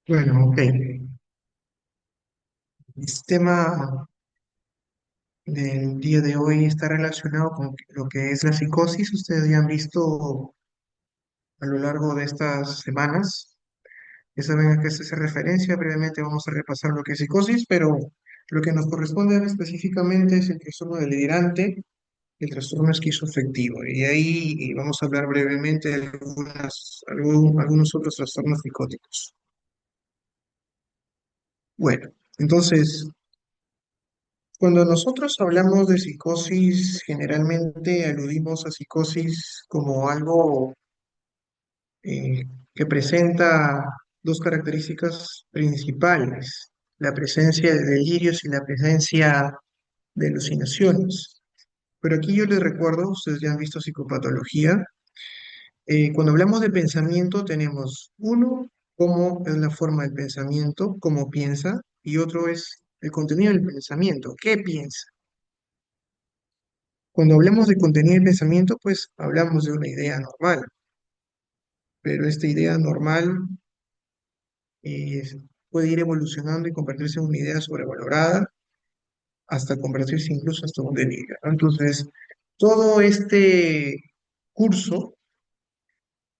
Bueno, ok. El tema del día de hoy está relacionado con lo que es la psicosis. Ustedes ya han visto a lo largo de estas semanas, ya saben a qué se hace referencia. Brevemente vamos a repasar lo que es psicosis, pero lo que nos corresponde ver específicamente es el trastorno delirante y el trastorno esquizoafectivo. Y ahí vamos a hablar brevemente de algunos otros trastornos psicóticos. Bueno, entonces, cuando nosotros hablamos de psicosis, generalmente aludimos a psicosis como algo eh, que presenta dos características principales, la presencia de delirios y la presencia de alucinaciones. Pero aquí yo les recuerdo, ustedes ya han visto psicopatología, cuando hablamos de pensamiento tenemos uno, cómo es la forma del pensamiento, cómo piensa, y otro es el contenido del pensamiento, qué piensa. Cuando hablamos de contenido y pensamiento, pues hablamos de una idea normal, pero esta idea normal eh, puede ir evolucionando y convertirse en una idea sobrevalorada hasta convertirse incluso hasta un delirio, ¿no? Entonces, todo este curso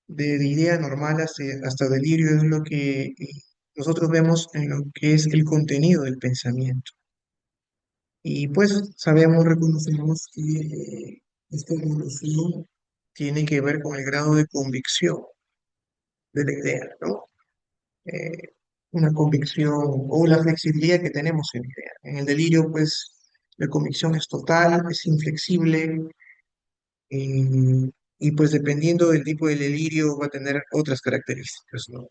de idea normal hasta delirio es lo que nosotros vemos en lo que es el contenido del pensamiento. Y pues sabemos, reconocemos que esta evolución tiene que ver con el grado de convicción de la idea, ¿no? Eh, una convicción o la flexibilidad que tenemos en la idea. En el delirio, pues, la convicción es total, es inflexible, y pues dependiendo del tipo de delirio va a tener otras características, ¿no?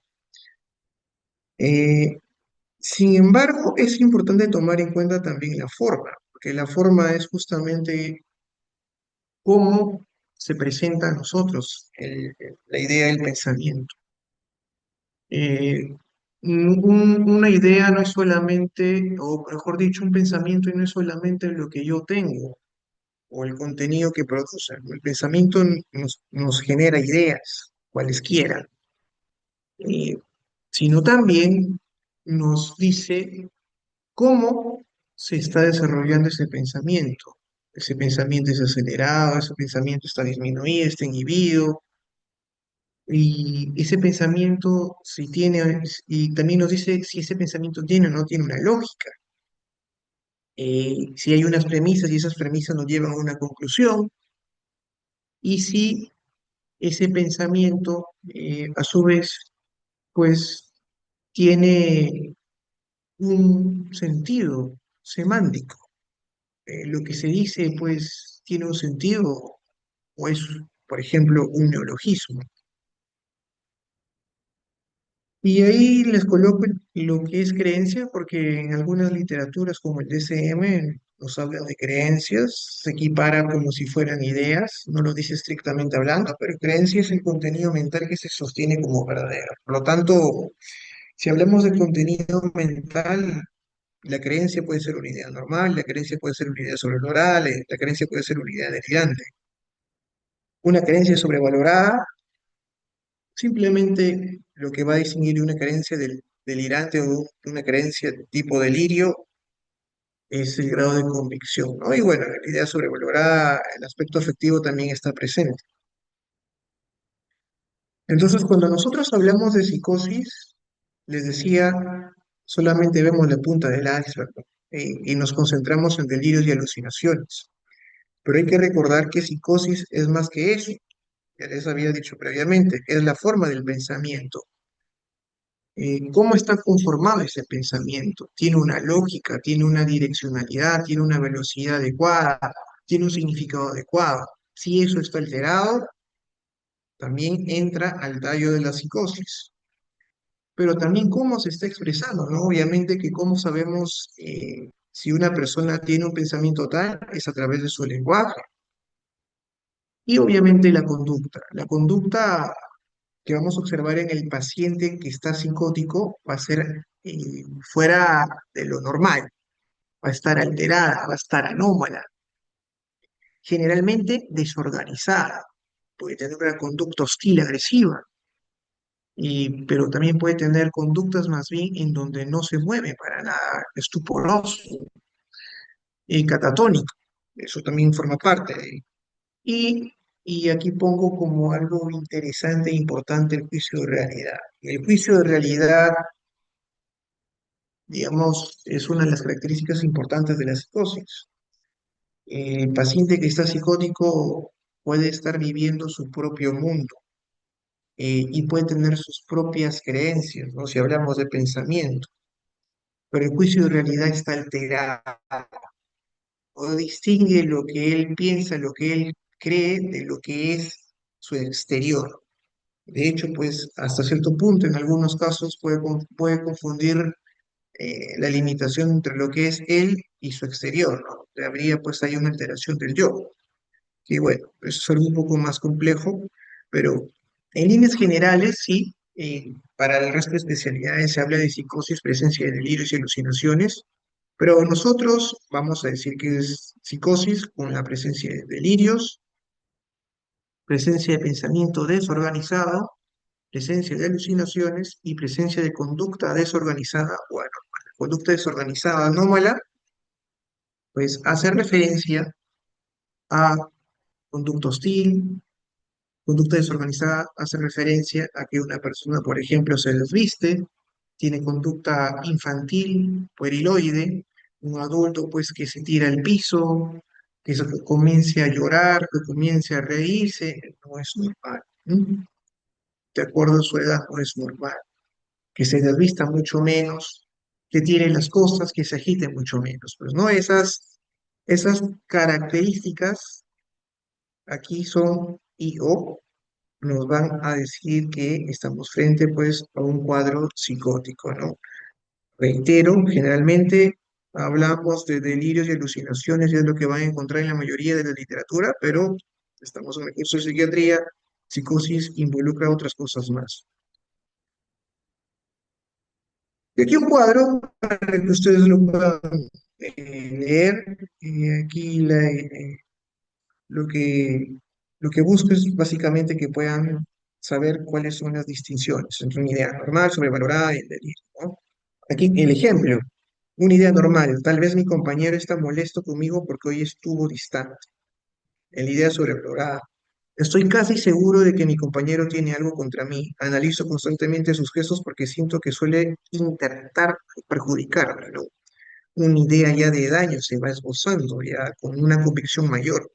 Eh, Sin embargo, es importante tomar en cuenta también la forma, porque la forma es justamente cómo se presenta a nosotros la idea del pensamiento. Eh, una idea no es solamente, o mejor dicho, un pensamiento no es solamente lo que yo tengo o el contenido que produce. El pensamiento nos genera ideas, cualesquiera, eh, sino también nos dice cómo se está desarrollando ese pensamiento. Ese pensamiento es acelerado, ese pensamiento está disminuido, está inhibido, y ese pensamiento, si tiene, y también nos dice si ese pensamiento tiene o no tiene una lógica. Si hay unas premisas y esas premisas nos llevan a una conclusión, y si ese pensamiento, a su vez, pues tiene un sentido semántico. Lo que se dice, pues, tiene un sentido o es, por ejemplo, un neologismo. Y ahí les coloco lo que es creencia, porque en algunas literaturas como el DSM nos hablan de creencias, se equipara como si fueran ideas, no lo dice estrictamente hablando, pero creencia es el contenido mental que se sostiene como verdadero. Por lo tanto, si hablamos de contenido mental, la creencia puede ser una idea normal, la creencia puede ser una idea sobrevalorada, la creencia puede ser una idea delirante. Una creencia sobrevalorada, simplemente lo que va a distinguir una creencia del delirante o de una creencia tipo delirio es el grado de convicción, ¿no? Y bueno, la idea sobrevalorada, el aspecto afectivo también está presente. Entonces, cuando nosotros hablamos de psicosis, les decía, solamente vemos la punta del iceberg, ¿no? Y nos concentramos en delirios y alucinaciones. Pero hay que recordar que psicosis es más que eso. Ya les había dicho previamente, es la forma del pensamiento. ¿Cómo está conformado ese pensamiento? ¿Tiene una lógica, tiene una direccionalidad, tiene una velocidad adecuada, tiene un significado adecuado? Si eso está alterado, también entra al tallo de la psicosis. Pero también cómo se está expresando, ¿no? Obviamente que cómo sabemos si una persona tiene un pensamiento tal es a través de su lenguaje. Y obviamente la conducta. La conducta que vamos a observar en el paciente que está psicótico va a ser fuera de lo normal, va a estar alterada, va a estar anómala, generalmente desorganizada, puede tener una conducta hostil, agresiva, pero también puede tener conductas más bien en donde no se mueve para nada, estuporoso y catatónico. Eso también forma parte de. Y, y aquí pongo como algo interesante e importante el juicio de realidad. El juicio de realidad, digamos, es una de las características importantes de la psicosis. El paciente que está psicótico puede estar viviendo su propio mundo y puede tener sus propias creencias, ¿no? Si hablamos de pensamiento, pero el juicio de realidad está alterado o distingue lo que él piensa, lo que él cree de lo que es su exterior. De hecho, pues hasta cierto punto, en algunos casos puede confundir la limitación entre lo que es él y su exterior, ¿no? Habría pues ahí una alteración del yo. Y bueno, eso es algo un poco más complejo, pero en líneas generales, sí, para el resto de especialidades se habla de psicosis, presencia de delirios y alucinaciones, pero nosotros vamos a decir que es psicosis con la presencia de delirios, presencia de pensamiento desorganizado, presencia de alucinaciones y presencia de conducta desorganizada o anómala. Conducta desorganizada anómala, pues hace referencia a conducta hostil. Conducta desorganizada hace referencia a que una persona, por ejemplo, se desviste, tiene conducta infantil, pueriloide, un adulto pues que se tira al piso, comience a llorar, que comience a reírse, no es normal. ¿M? De acuerdo a su edad, no es normal. Que se desvista mucho menos, que tire las cosas, que se agite mucho menos. Pues no, esas características aquí son y o nos van a decir que estamos frente pues a un cuadro psicótico, ¿no? Reitero, generalmente hablamos de delirios y alucinaciones, y es lo que van a encontrar en la mayoría de la literatura, pero estamos en el curso de psiquiatría, psicosis involucra otras cosas más. Y aquí un cuadro para que ustedes lo puedan leer. Aquí lo que, lo que busco es básicamente que puedan saber cuáles son las distinciones entre una idea normal, sobrevalorada y el delirio, ¿no? Aquí el ejemplo, una idea normal, tal vez mi compañero está molesto conmigo porque hoy estuvo distante. En la idea sobrevalorada, estoy casi seguro de que mi compañero tiene algo contra mí. Analizo constantemente sus gestos porque siento que suele intentar perjudicarme, ¿no? Una idea ya de daño se va esbozando ya con una convicción mayor.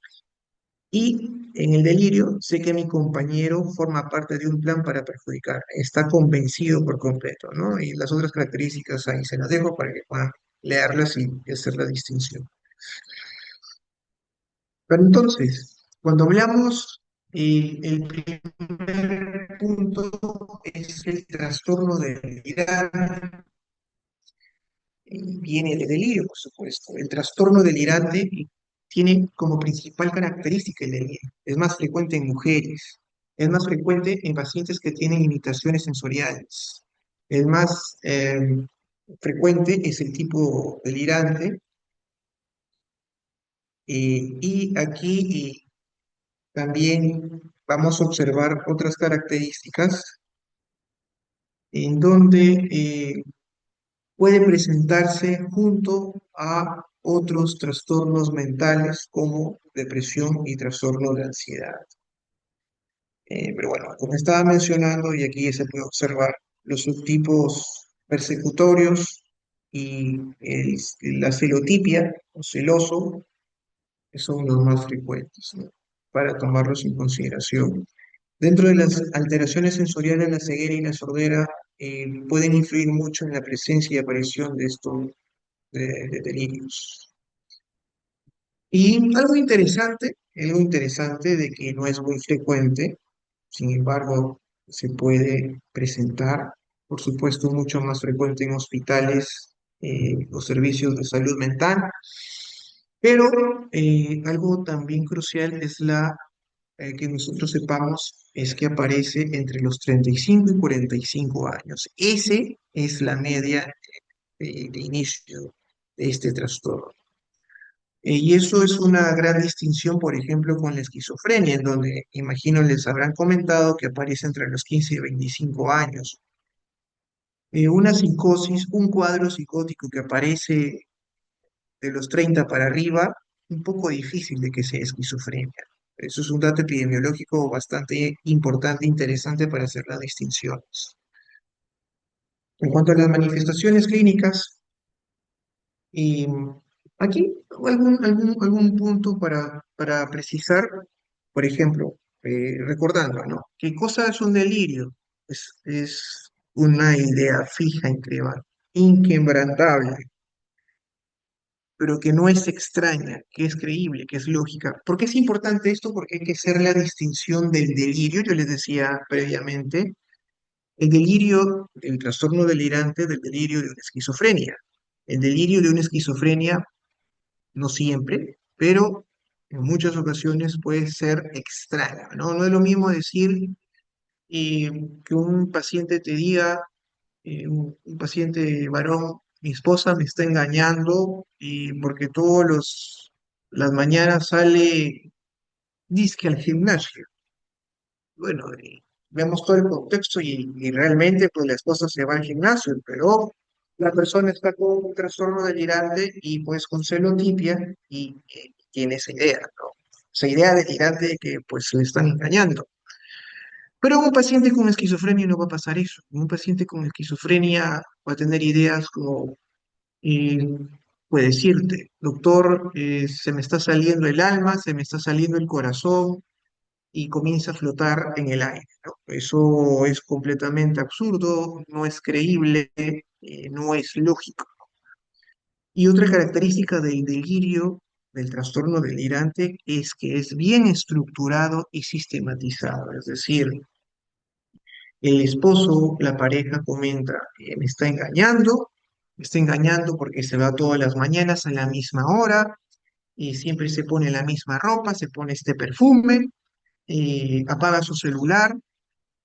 Y en el delirio sé que mi compañero forma parte de un plan para perjudicar, está convencido por completo, ¿no? Y las otras características ahí se las dejo para que puedan leerlas y hacer la distinción. Pero entonces, cuando hablamos, el primer punto es el trastorno de realidad, viene de delirio, por supuesto. El trastorno delirante tiene como principal característica el delirio. Es más frecuente en mujeres, es más frecuente en pacientes que tienen limitaciones sensoriales. El más frecuente es el tipo delirante y aquí también vamos a observar otras características en donde puede presentarse junto a otros trastornos mentales como depresión y trastorno de ansiedad. Pero bueno, como estaba mencionando, y aquí ya se puede observar los subtipos persecutorios y la celotipia o celoso, que son los más frecuentes, ¿no? Para tomarlos en consideración. Dentro de las alteraciones sensoriales, la ceguera y la sordera pueden influir mucho en la presencia y aparición de estos de delirios. Y algo interesante de que no es muy frecuente, sin embargo, se puede presentar, por supuesto, mucho más frecuente en hospitales o servicios de salud mental, pero algo también crucial es que nosotros sepamos es que aparece entre los 35 y 45 años. Ese es la media de inicio de este trastorno. Y eso es una gran distinción, por ejemplo, con la esquizofrenia, en donde imagino les habrán comentado que aparece entre los 15 y 25 años. Una psicosis, un cuadro psicótico que aparece de los 30 para arriba, un poco difícil de que sea esquizofrenia. Eso es un dato epidemiológico bastante importante e interesante para hacer las distinciones. En cuanto a las manifestaciones clínicas, y aquí algún punto para precisar, por ejemplo, recordando, ¿no? ¿Qué cosa es un delirio? Es una idea fija, inquebrantable, pero que no es extraña, que es creíble, que es lógica. ¿Por qué es importante esto? Porque hay que hacer la distinción del delirio, yo les decía previamente, el delirio, el trastorno delirante del delirio de una esquizofrenia. El delirio de una esquizofrenia, no siempre, pero en muchas ocasiones puede ser extraño, ¿no? No es lo mismo decir eh, que un paciente te diga, un paciente varón, mi esposa me está engañando y porque las mañanas sale disque al gimnasio. Bueno, vemos todo el contexto y realmente pues la esposa se va al gimnasio, pero la persona está con un trastorno delirante y pues con celotipia y tiene esa idea, ¿no? Esa idea delirante de que pues le están engañando. Pero un paciente con esquizofrenia no va a pasar eso. Un paciente con esquizofrenia va a tener ideas como, eh, puede decirte, doctor, se me está saliendo el alma, se me está saliendo el corazón y comienza a flotar en el aire, ¿no? Eso es completamente absurdo, no es creíble, no es lógico. Y otra característica del delirio, del trastorno delirante, es que es bien estructurado y sistematizado. Es decir, el esposo, la pareja comenta, me está engañando porque se va todas las mañanas a la misma hora y siempre se pone la misma ropa, se pone este perfume, apaga su celular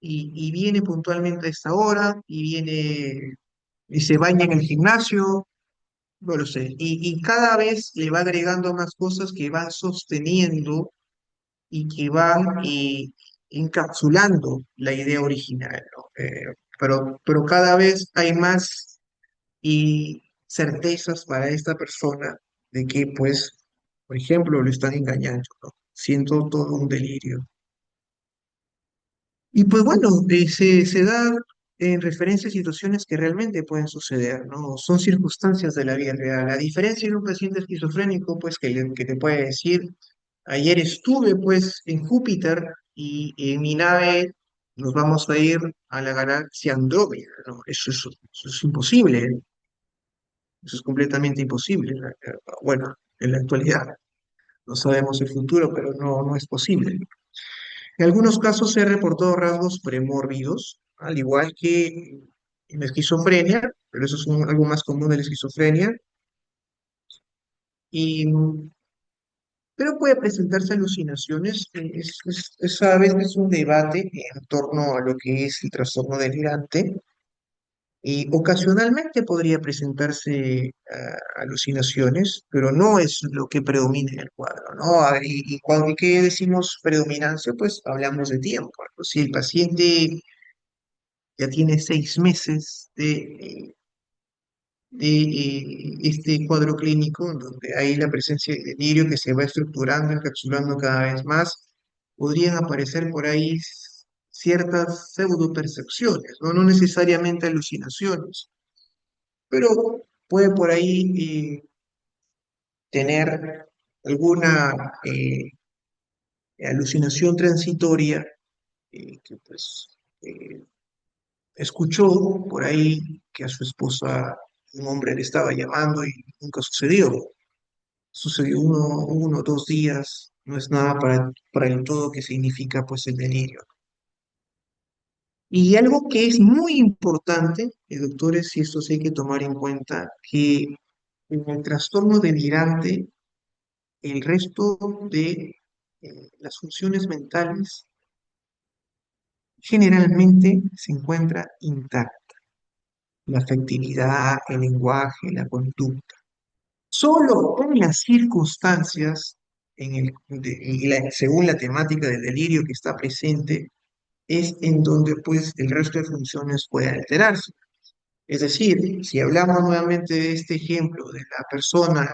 y viene puntualmente a esta hora y viene y se baña en el gimnasio, no lo sé, y cada vez le va agregando más cosas que van sosteniendo y que van encapsulando la idea original, ¿no? Pero cada vez hay más certezas para esta persona de que, pues, por ejemplo, lo están engañando, ¿no? Siento todo un delirio. Y pues bueno, se da en referencia a situaciones que realmente pueden suceder, ¿no? Son circunstancias de la vida real. A diferencia de un paciente esquizofrénico, pues que te puede decir, ayer estuve pues en Júpiter y en mi nave nos vamos a ir a la galaxia Andrómeda, ¿no? Eso es imposible, ¿eh? Eso es completamente imposible. Bueno, en la actualidad no sabemos el futuro, pero no es posible. En algunos casos se han reportado rasgos premórbidos, al igual que en la esquizofrenia, pero eso es algo más común de la esquizofrenia, y, pero puede presentarse alucinaciones. A veces un debate en torno a lo que es el trastorno delirante, y ocasionalmente podría presentarse alucinaciones, pero no es lo que predomina en el cuadro, ¿no? Y cuando ¿qué decimos predominancia? Pues hablamos de tiempo, ¿no? Si el paciente ya tiene 6 meses de este cuadro clínico, en donde hay la presencia de delirio que se va estructurando, encapsulando cada vez más, podrían aparecer por ahí ciertas pseudopercepciones, ¿no? No necesariamente alucinaciones, pero puede por ahí tener alguna alucinación transitoria que pues eh, escuchó por ahí que a su esposa un hombre le estaba llamando y nunca sucedió. Sucedió uno, 2 días, no es nada para el todo que significa pues el delirio. Y algo que es muy importante, doctores, y esto sí hay que tomar en cuenta, que en el trastorno delirante, el resto de las funciones mentales generalmente se encuentra intacta. La afectividad, el lenguaje, la conducta. Solo en las circunstancias, según la temática del delirio que está presente, es en donde pues el resto de funciones puede alterarse. Es decir, si hablamos nuevamente de este ejemplo de la persona,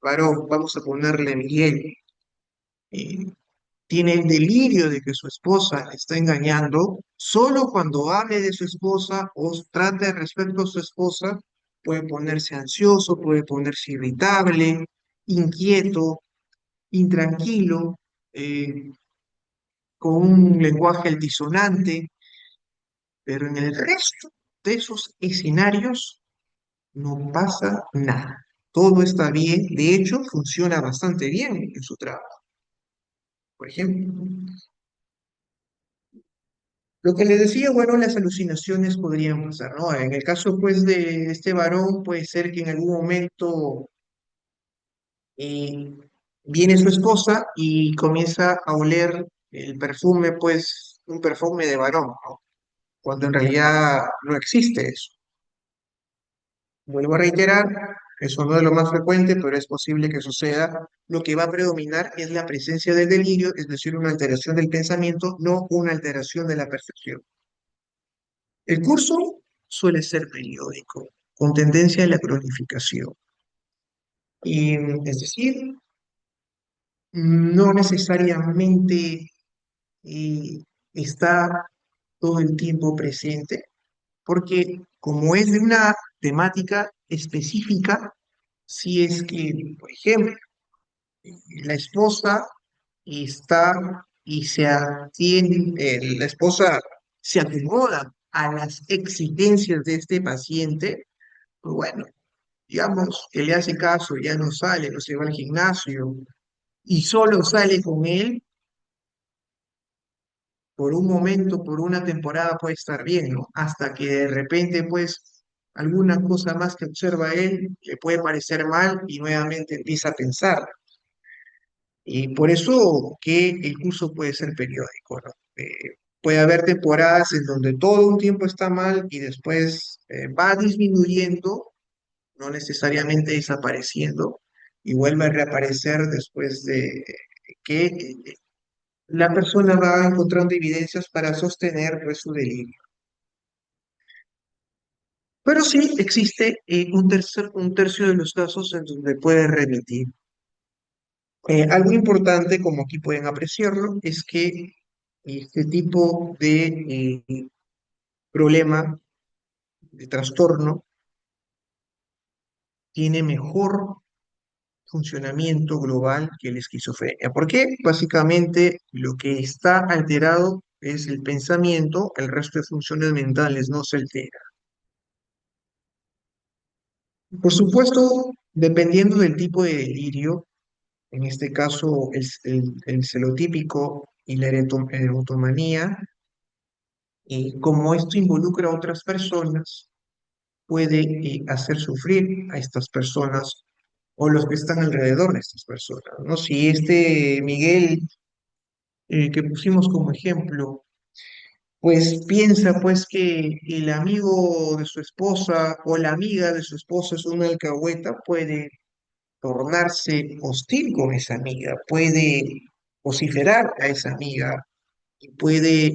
varón, vamos a ponerle Miguel, eh, tiene el delirio de que su esposa le está engañando, solo cuando hable de su esposa o trate respecto a su esposa, puede ponerse ansioso, puede ponerse irritable, inquieto, intranquilo, eh, con un lenguaje altisonante, pero en el resto de esos escenarios no pasa nada. Todo está bien, de hecho, funciona bastante bien en su trabajo. Por ejemplo, lo que les decía, bueno, las alucinaciones podrían pasar, ¿no? En el caso, pues, de este varón, puede ser que en algún momento eh, viene su esposa y comienza a oler el perfume, pues, un perfume de varón, ¿no? Cuando en realidad no existe eso. Vuelvo a reiterar, eso no es lo más frecuente, pero es posible que suceda. Lo que va a predominar es la presencia del delirio, es decir, una alteración del pensamiento, no una alteración de la percepción. El curso suele ser periódico, con tendencia a la cronificación. Y, es decir, no necesariamente eh, está todo el tiempo presente, porque como es de una temática específica, si es que, por ejemplo, la esposa está y se atiende, la esposa se acomoda a las exigencias de este paciente, pues bueno, digamos que le hace caso, ya no sale, no se va al gimnasio y solo sale con él por un momento, por una temporada puede estar bien, ¿no? Hasta que de repente, pues, alguna cosa más que observa él le puede parecer mal y nuevamente empieza a pensar. Y por eso que el curso puede ser periódico, ¿no? Puede haber temporadas en donde todo un tiempo está mal y después va disminuyendo, no necesariamente desapareciendo, y vuelve a reaparecer después de que la persona va encontrando evidencias para sostener pues, su delirio. Pero sí existe un tercio de los casos en donde puede remitir. Algo importante, como aquí pueden apreciarlo, es que este tipo de problema, de trastorno, tiene mejor funcionamiento global que la esquizofrenia. ¿Por qué? Básicamente lo que está alterado es el pensamiento, el resto de funciones mentales no se altera. Por supuesto, dependiendo del tipo de delirio, en este caso el celotípico y la erotomanía, y como esto involucra a otras personas, puede hacer sufrir a estas personas o los que están alrededor de estas personas, ¿no? Si este Miguel que pusimos como ejemplo, pues piensa pues que el amigo de su esposa o la amiga de su esposa es una alcahueta, puede tornarse hostil con esa amiga, puede vociferar a esa amiga y puede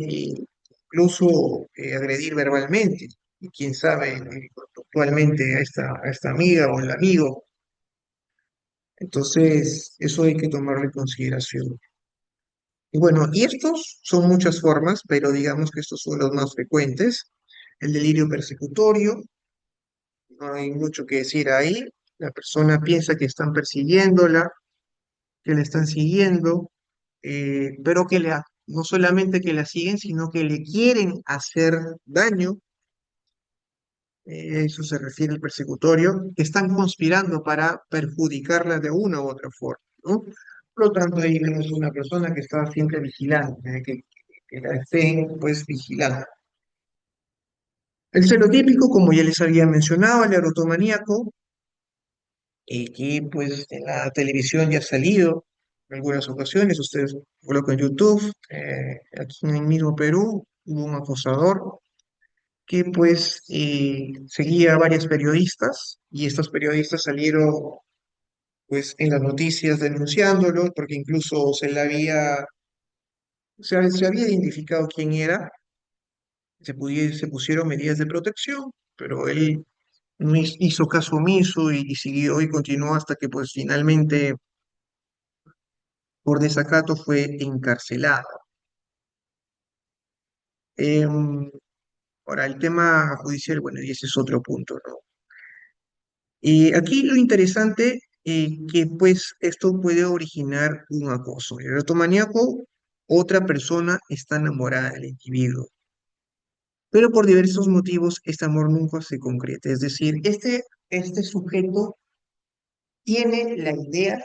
incluso agredir verbalmente, y quién sabe, actualmente a esta amiga o el amigo. Entonces, eso hay que tomarlo en consideración. Y bueno, y estos son muchas formas, pero digamos que estos son los más frecuentes. El delirio persecutorio, no hay mucho que decir ahí. La persona piensa que están persiguiéndola, que la están siguiendo, pero no solamente que la siguen, sino que le quieren hacer daño. Eso se refiere al persecutorio, que están conspirando para perjudicarla de una u otra forma, ¿no? Por lo tanto, ahí vemos una persona que está siempre vigilante, que la estén pues vigilando. El celotípico, como ya les había mencionado, el erotomaníaco, que pues en la televisión ya ha salido en algunas ocasiones, ustedes colocan en YouTube, aquí en el mismo Perú hubo un acosador que pues seguía a varias periodistas y estos periodistas salieron pues en las noticias denunciándolo porque incluso se había identificado quién era, se pusieron medidas de protección, pero él no hizo caso omiso y siguió y continuó hasta que pues finalmente por desacato fue encarcelado. Em, Ahora, el tema judicial, bueno, y ese es otro punto, ¿no? Y aquí lo interesante que pues esto puede originar un acoso. El erotomaníaco, otra persona está enamorada del individuo, pero por diversos motivos este amor nunca se concreta. Es decir, este sujeto tiene la idea,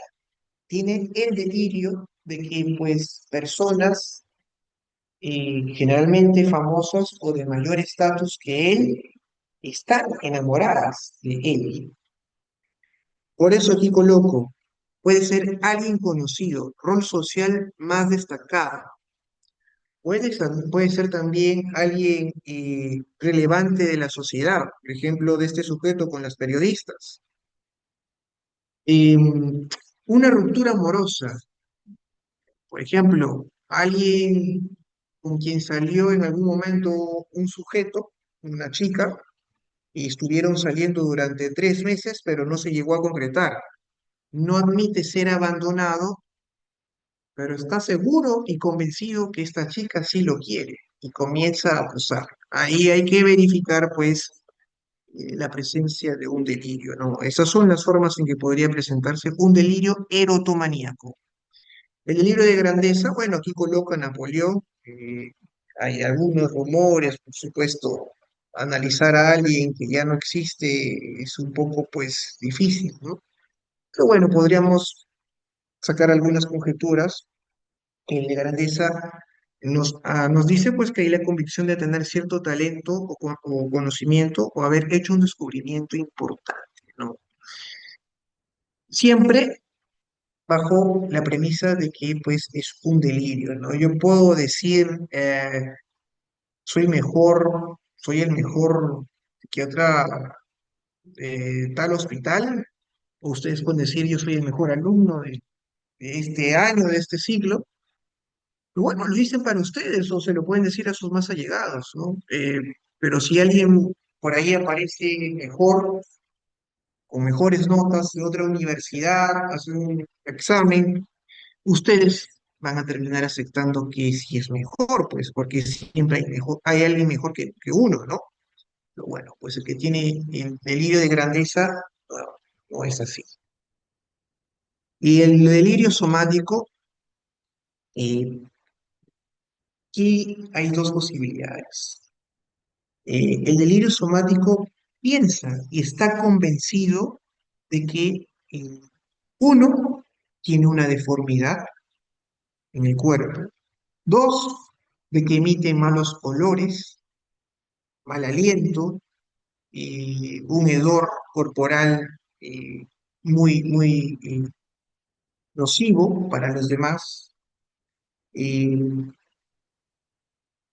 tiene el delirio de que pues personas generalmente famosas o de mayor estatus que él están enamoradas de él. Por eso aquí coloco, puede ser alguien conocido, rol social más destacado. Puede ser también alguien relevante de la sociedad, por ejemplo, de este sujeto con las periodistas. Una ruptura amorosa, por ejemplo, alguien con quien salió en algún momento un sujeto, una chica, y estuvieron saliendo durante 3 meses, pero no se llegó a concretar. No admite ser abandonado, pero está seguro y convencido que esta chica sí lo quiere y comienza a acusar. Ahí hay que verificar, pues, la presencia de un delirio, ¿no? Esas son las formas en que podría presentarse un delirio erotomaníaco. El delirio de grandeza, bueno, aquí coloca a Napoleón, hay algunos rumores, por supuesto, analizar a alguien que ya no existe es un poco, pues, difícil, ¿no? Pero bueno, podríamos sacar algunas conjeturas. El de grandeza nos dice, pues, que hay la convicción de tener cierto talento o conocimiento o haber hecho un descubrimiento importante, ¿no? Siempre bajo la premisa de que pues es un delirio, ¿no? Yo puedo decir, soy mejor, soy el mejor que otra tal hospital, o ustedes pueden decir, yo soy el mejor alumno de este año, de este siglo, y bueno, lo dicen para ustedes o se lo pueden decir a sus más allegados, ¿no? Pero si alguien por ahí aparece mejor, con mejores notas de otra universidad, hace un examen, ustedes van a terminar aceptando que sí es mejor, pues, porque siempre hay alguien mejor que uno, ¿no? Pero bueno, pues el que tiene el delirio de grandeza, no, no es así. Y el delirio somático, aquí hay dos posibilidades. El delirio somático piensa y está convencido de que uno tiene una deformidad en el cuerpo, dos, de que emite malos olores, mal aliento, un hedor corporal muy nocivo para los demás, eh,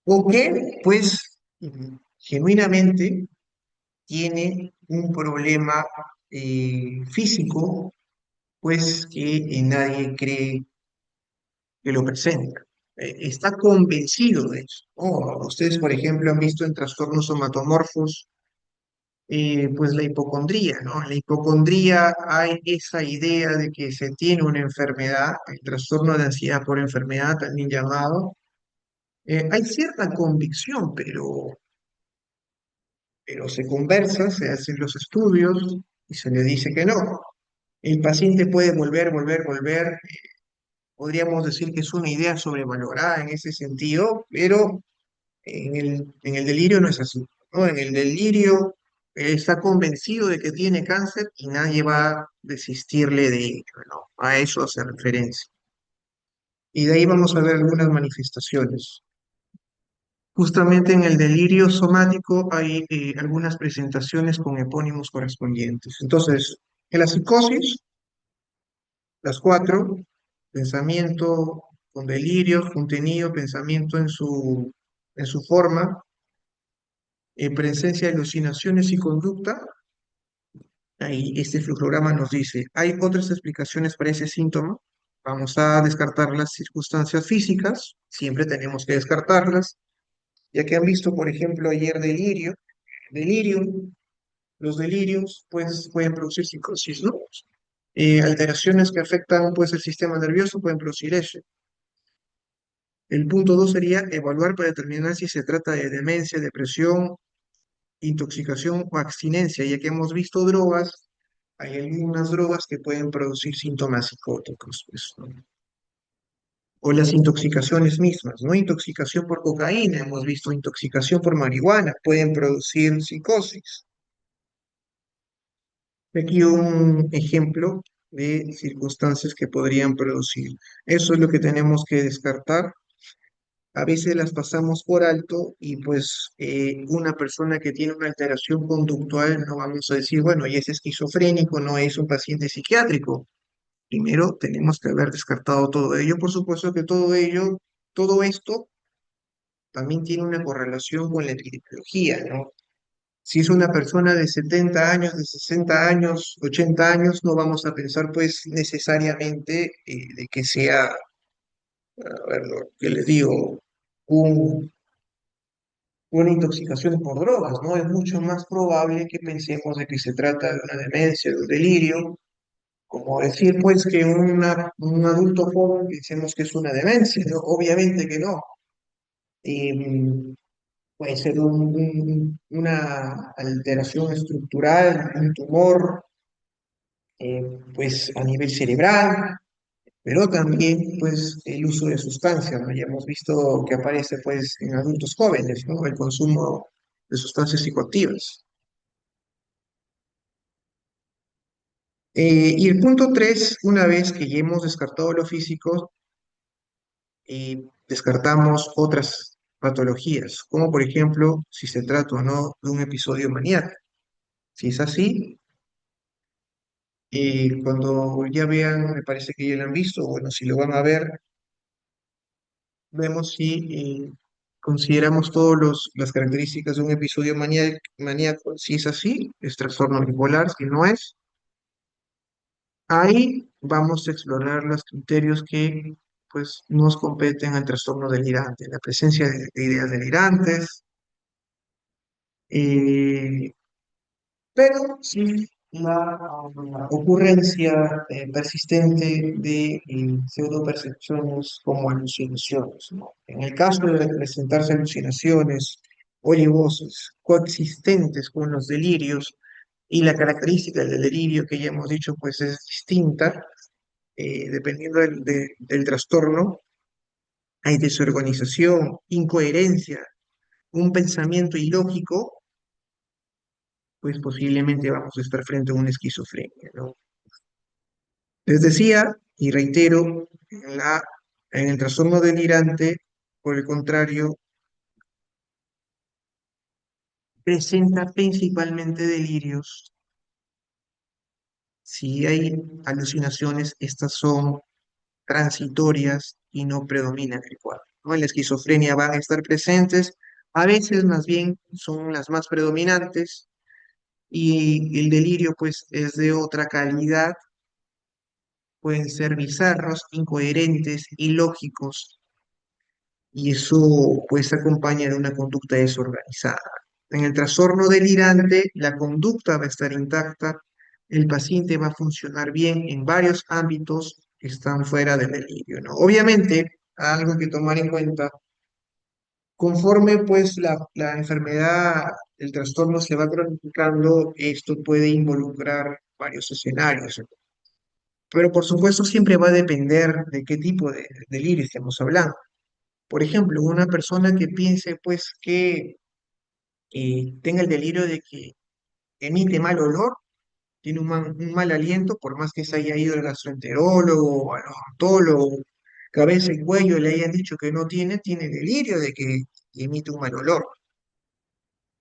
o que, pues, genuinamente tiene un problema físico, pues, que nadie cree que lo presenta. Está convencido de eso, ¿no? Ustedes, por ejemplo, han visto en trastornos somatomorfos pues la hipocondría, ¿no? En la hipocondría hay esa idea de que se tiene una enfermedad, el trastorno de ansiedad por enfermedad, también llamado. Hay cierta convicción, pero se conversa, se hacen los estudios y se le dice que no. El paciente puede volver. Podríamos decir que es una idea sobrevalorada en ese sentido, pero en el delirio no es así, ¿no? En el delirio él está convencido de que tiene cáncer y nadie va a desistirle de ello, ¿no? A eso hace referencia. Y de ahí vamos a ver algunas manifestaciones. Justamente en el delirio somático hay algunas presentaciones con epónimos correspondientes. Entonces, en la psicosis, las cuatro, pensamiento con delirio, contenido, pensamiento en su forma, presencia de alucinaciones y conducta, ahí este fluxograma nos dice, hay otras explicaciones para ese síntoma. Vamos a descartar las circunstancias físicas, siempre tenemos que descartarlas, ya que han visto, por ejemplo, ayer delirium, los delirios pues pueden producir psicosis, ¿no? Alteraciones que afectan pues el sistema nervioso pueden producir eso. El punto 2 sería evaluar para determinar si se trata de demencia, depresión, intoxicación o abstinencia, ya que hemos visto drogas, hay algunas drogas que pueden producir síntomas psicóticos, pues, ¿no? O las intoxicaciones mismas, ¿no? Intoxicación por cocaína, hemos visto intoxicación por marihuana, pueden producir psicosis. Aquí un ejemplo de circunstancias que podrían producir. Eso es lo que tenemos que descartar. A veces las pasamos por alto y pues una persona que tiene una alteración conductual no vamos a decir, bueno, y es esquizofrénico, no es un paciente psiquiátrico. Primero tenemos que haber descartado todo ello. Por supuesto que todo ello, todo esto también tiene una correlación con la epidemiología, ¿no? Si es una persona de 70 años, de 60 años, 80 años, no vamos a pensar pues necesariamente de que sea, a ver, lo que les digo, un una intoxicación por drogas, ¿no? Es mucho más probable que pensemos de que se trata de una demencia, de un delirio, como decir, pues, que un adulto joven pensemos que es una demencia, ¿no? Obviamente que no. Puede ser una alteración estructural, un tumor, pues, a nivel cerebral, pero también, pues, el uso de sustancias, ¿no? Ya hemos visto que aparece, pues, en adultos jóvenes, ¿no? El consumo de sustancias psicoactivas. Y el punto 3, una vez que ya hemos descartado lo físico, descartamos otras patologías, como por ejemplo si se trata o no de un episodio maníaco. Si es así, cuando ya vean, me parece que ya lo han visto, bueno, si lo van a ver, vemos si consideramos todas las características de un episodio maníaco. Si es así, es trastorno bipolar. Si no es, ahí vamos a explorar los criterios que pues, nos competen al trastorno delirante, la presencia de ideas delirantes, eh, pero sí la ocurrencia persistente de pseudopercepciones como alucinaciones, ¿no? En el caso de presentarse alucinaciones o voces coexistentes con los delirios, y la característica del delirio que ya hemos dicho pues es distinta, dependiendo del trastorno, hay desorganización, incoherencia, un pensamiento ilógico, pues posiblemente vamos a estar frente a una esquizofrenia, ¿no? Les decía, y reitero, en el trastorno delirante, por el contrario, presenta principalmente delirios. Si hay alucinaciones, estas son transitorias y no predominan el cuadro, ¿no? En la esquizofrenia van a estar presentes, a veces más bien son las más predominantes y el delirio pues es de otra calidad, pueden ser bizarros, incoherentes, ilógicos y eso pues se acompaña de una conducta desorganizada. En el trastorno delirante, la conducta va a estar intacta, el paciente va a funcionar bien en varios ámbitos que están fuera del delirio, ¿no? Obviamente, algo que tomar en cuenta, conforme pues la enfermedad, el trastorno se va cronificando, esto puede involucrar varios escenarios, ¿no? Pero por supuesto siempre va a depender de qué tipo de delirio estemos hablando. Por ejemplo, una persona que piense pues que tenga el delirio de que emite mal olor, tiene un mal aliento, por más que se haya ido al gastroenterólogo o al odontólogo, cabeza y cuello le hayan dicho que no tiene, tiene delirio de que emite un mal olor.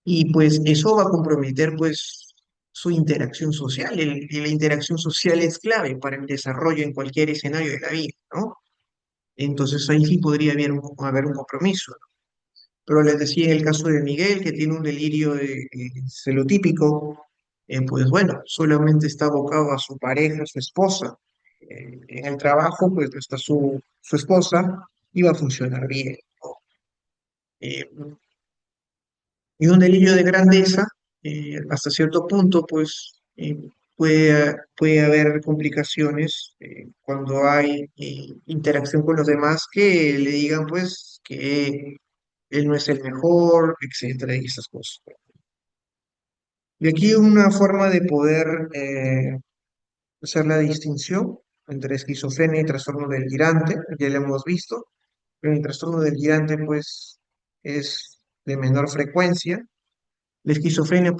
Y pues eso va a comprometer pues su interacción social. Y la interacción social es clave para el desarrollo en cualquier escenario de la vida, ¿no? Entonces ahí sí podría haber un compromiso. Pero les decía en el caso de Miguel, que tiene un delirio celotípico, pues bueno, solamente está abocado a su pareja, a su esposa. En el trabajo, pues no está su esposa y va a funcionar bien, ¿no? Eh, y un delirio de grandeza, hasta cierto punto, pues puede haber complicaciones cuando hay interacción con los demás que le digan, pues, que él no es el mejor, etcétera, y esas cosas. Y aquí una forma de poder hacer la distinción entre esquizofrenia y trastorno delirante, ya lo hemos visto, pero el trastorno delirante, pues, es de menor frecuencia. La esquizofrenia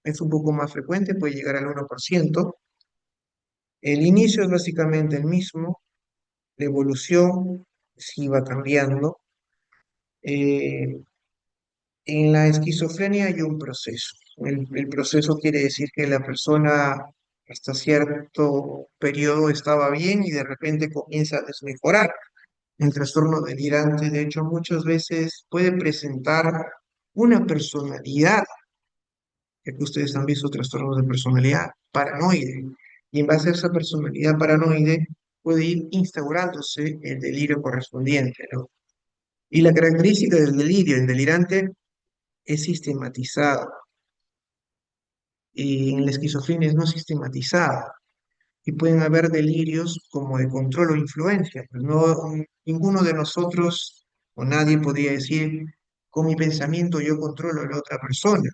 es un poco más frecuente, puede llegar al 1%. El inicio es básicamente el mismo, la evolución sí va cambiando. Eh, en la esquizofrenia hay un proceso. El proceso quiere decir que la persona hasta cierto periodo estaba bien y de repente comienza a desmejorar. El trastorno delirante, de hecho, muchas veces puede presentar una personalidad, ya que ustedes han visto trastornos de personalidad paranoide, y en base a esa personalidad paranoide puede ir instaurándose el delirio correspondiente, ¿no? Y la característica del delirio, el delirante, es sistematizado, y en la esquizofrenia es no sistematizada, y pueden haber delirios como de control o influencia, pues no, ninguno de nosotros o nadie podría decir, con mi pensamiento yo controlo a la otra persona,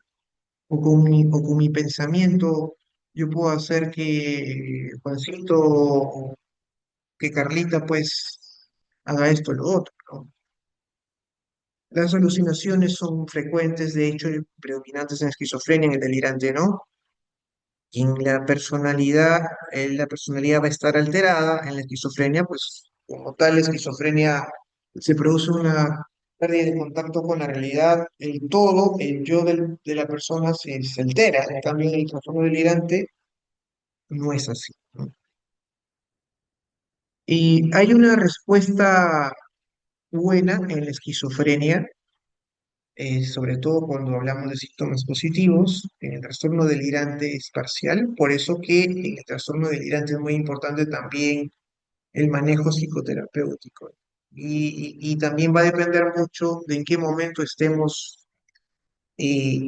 o con mi pensamiento yo puedo hacer que Juancito o que Carlita pues haga esto o lo otro, ¿no? Las alucinaciones son frecuentes, de hecho, y predominantes en esquizofrenia, en el delirante, ¿no? Y en la personalidad va a estar alterada, en la esquizofrenia, pues como tal, la esquizofrenia se produce una pérdida de contacto con la realidad, el todo, el yo de la persona se altera, en cambio en el trastorno delirante no es así, ¿no? Y hay una respuesta buena en la esquizofrenia, sobre todo cuando hablamos de síntomas positivos. En el trastorno delirante es parcial, por eso que en el trastorno delirante es muy importante también el manejo psicoterapéutico. Y también va a depender mucho de en qué momento estemos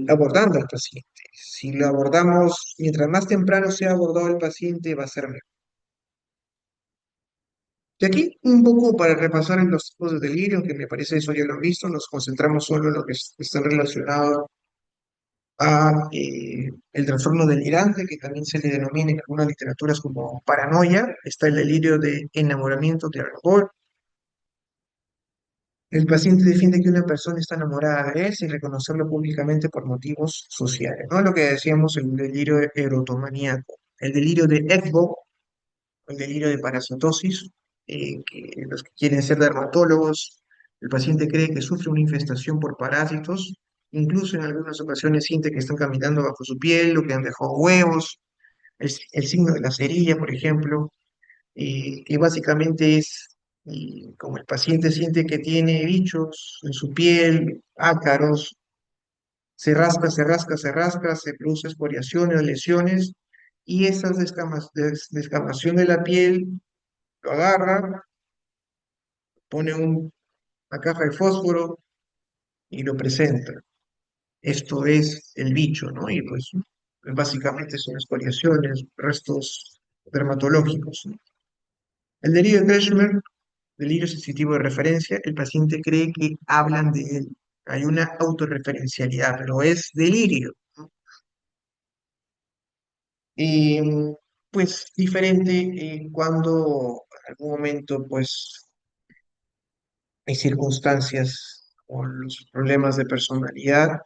abordando al paciente. Si lo abordamos, mientras más temprano sea abordado el paciente, va a ser mejor. Y aquí un poco para repasar en los tipos de delirio, que me parece eso ya lo he visto, nos concentramos solo en lo que está relacionado a el trastorno delirante, que también se le denomina en algunas literaturas como paranoia. Está el delirio de enamoramiento de alcohol. El paciente defiende que una persona está enamorada de él sin reconocerlo públicamente por motivos sociales, ¿no? Lo que decíamos, el delirio erotomaníaco. El delirio de Ecbo, el delirio de parasitosis, que los que quieren ser dermatólogos, el paciente cree que sufre una infestación por parásitos, incluso en algunas ocasiones siente que están caminando bajo su piel o que han dejado huevos, el signo de la cerilla, por ejemplo, que básicamente es como el paciente siente que tiene bichos en su piel, ácaros, se rasca, se rasca, se rasca, se produce escoriaciones, lesiones, y esas descamación de la piel lo agarra, pone una caja de fósforo y lo presenta. Esto es el bicho, ¿no? Y pues básicamente son escoriaciones, restos dermatológicos, ¿no? El delirio de Kretschmer, delirio sensitivo de referencia, el paciente cree que hablan de él. Hay una autorreferencialidad, pero es delirio, ¿no? Y pues diferente cuando en algún momento pues hay circunstancias o los problemas de personalidad,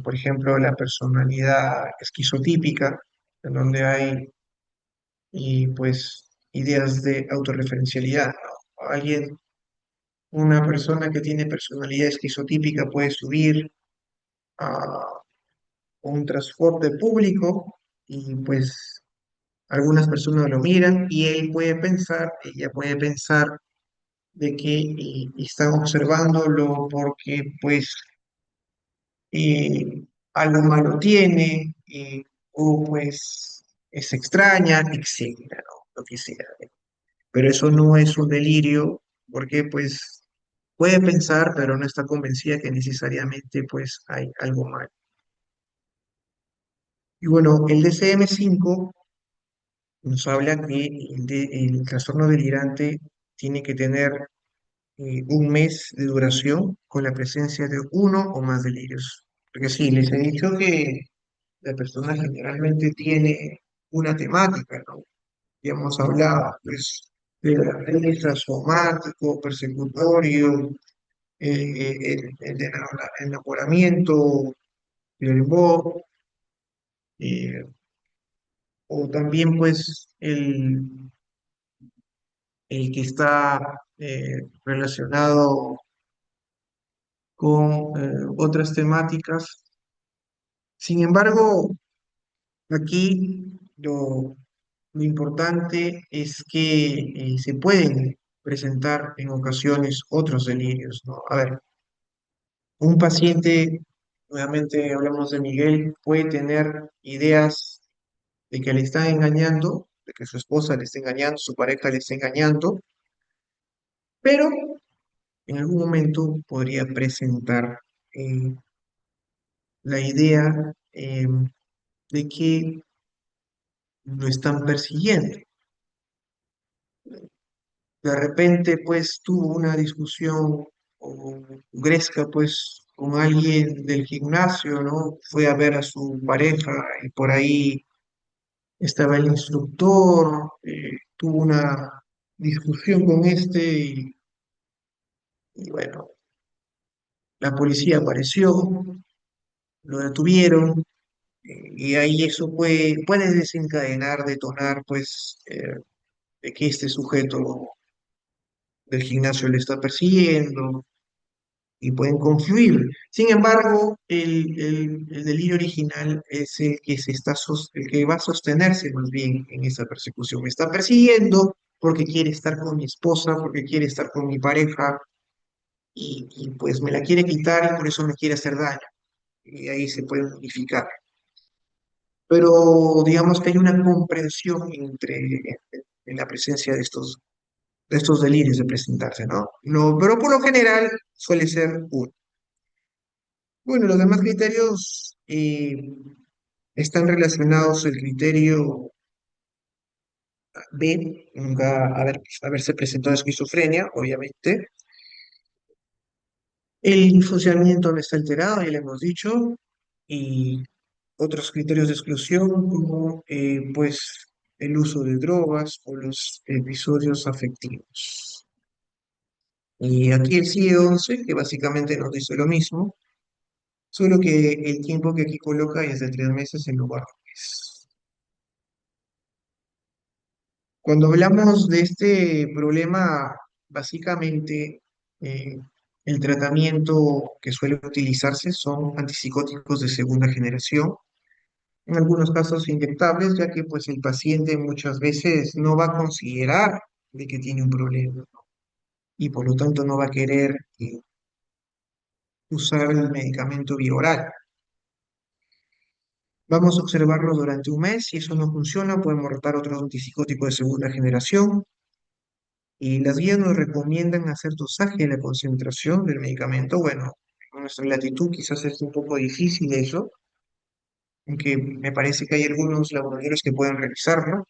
por ejemplo, la personalidad esquizotípica, en donde hay pues ideas de autorreferencialidad, ¿no? Una persona que tiene personalidad esquizotípica puede subir a un transporte público y pues algunas personas lo miran y ella puede pensar de que están observándolo porque pues algo malo tiene, o pues es extraña, etcétera, ¿no? Lo que sea. Pero eso no es un delirio, porque pues puede pensar, pero no está convencida que necesariamente pues hay algo mal. Y bueno, el DCM-5 nos habla que el trastorno delirante tiene que tener un mes de duración con la presencia de uno o más delirios. Porque sí, les he dicho que la persona generalmente tiene una temática, ¿no? Ya hemos hablado, pues, de la traumático, persecutorio, el enamoramiento, el bo, eh, o también, pues, el que está relacionado con otras temáticas. Sin embargo, aquí lo importante es que se pueden presentar en ocasiones otros delirios, ¿no? A ver, un paciente, nuevamente hablamos de Miguel, puede tener ideas de que le están engañando, de que su esposa le está engañando, su pareja le está engañando, pero en algún momento podría presentar eh, la idea de que lo están persiguiendo. De repente, pues, tuvo una discusión o gresca, pues, con alguien del gimnasio, ¿no? Fue a ver a su pareja y por ahí estaba el instructor, tuvo una discusión con este y bueno, la policía apareció, lo detuvieron y ahí eso puede desencadenar, detonar, pues, de que este sujeto del gimnasio le está persiguiendo y pueden confluir. Sin embargo, el delirio original es el que el que va a sostenerse más bien en esa persecución. Me está persiguiendo porque quiere estar con mi esposa, porque quiere estar con mi pareja pues me la quiere quitar y por eso me quiere hacer daño. Y ahí se puede unificar. Pero digamos que hay una comprensión en la presencia de estos delirios de presentarse, ¿no? No, pero por lo general suele ser uno. Bueno, los demás criterios están relacionados el criterio B, nunca haberse presentado esquizofrenia, obviamente. El funcionamiento no está alterado, ya le hemos dicho, y otros criterios de exclusión como pues el uso de drogas o los episodios afectivos. Y aquí el CIE-11, que básicamente nos dice lo mismo, solo que el tiempo que aquí coloca es de 3 meses en lugar de un mes. Cuando hablamos de este problema, básicamente eh, el tratamiento que suele utilizarse son antipsicóticos de segunda generación, en algunos casos inyectables, ya que pues el paciente muchas veces no va a considerar de que tiene un problema, ¿no? Y por lo tanto no va a querer usar el medicamento vía oral. Vamos a observarlo durante un mes. Si eso no funciona, podemos rotar otro antipsicótico de segunda generación. Y las guías nos recomiendan hacer dosaje de la concentración del medicamento. Bueno, en nuestra latitud quizás es un poco difícil eso, aunque me parece que hay algunos laboratorios que pueden realizarlo.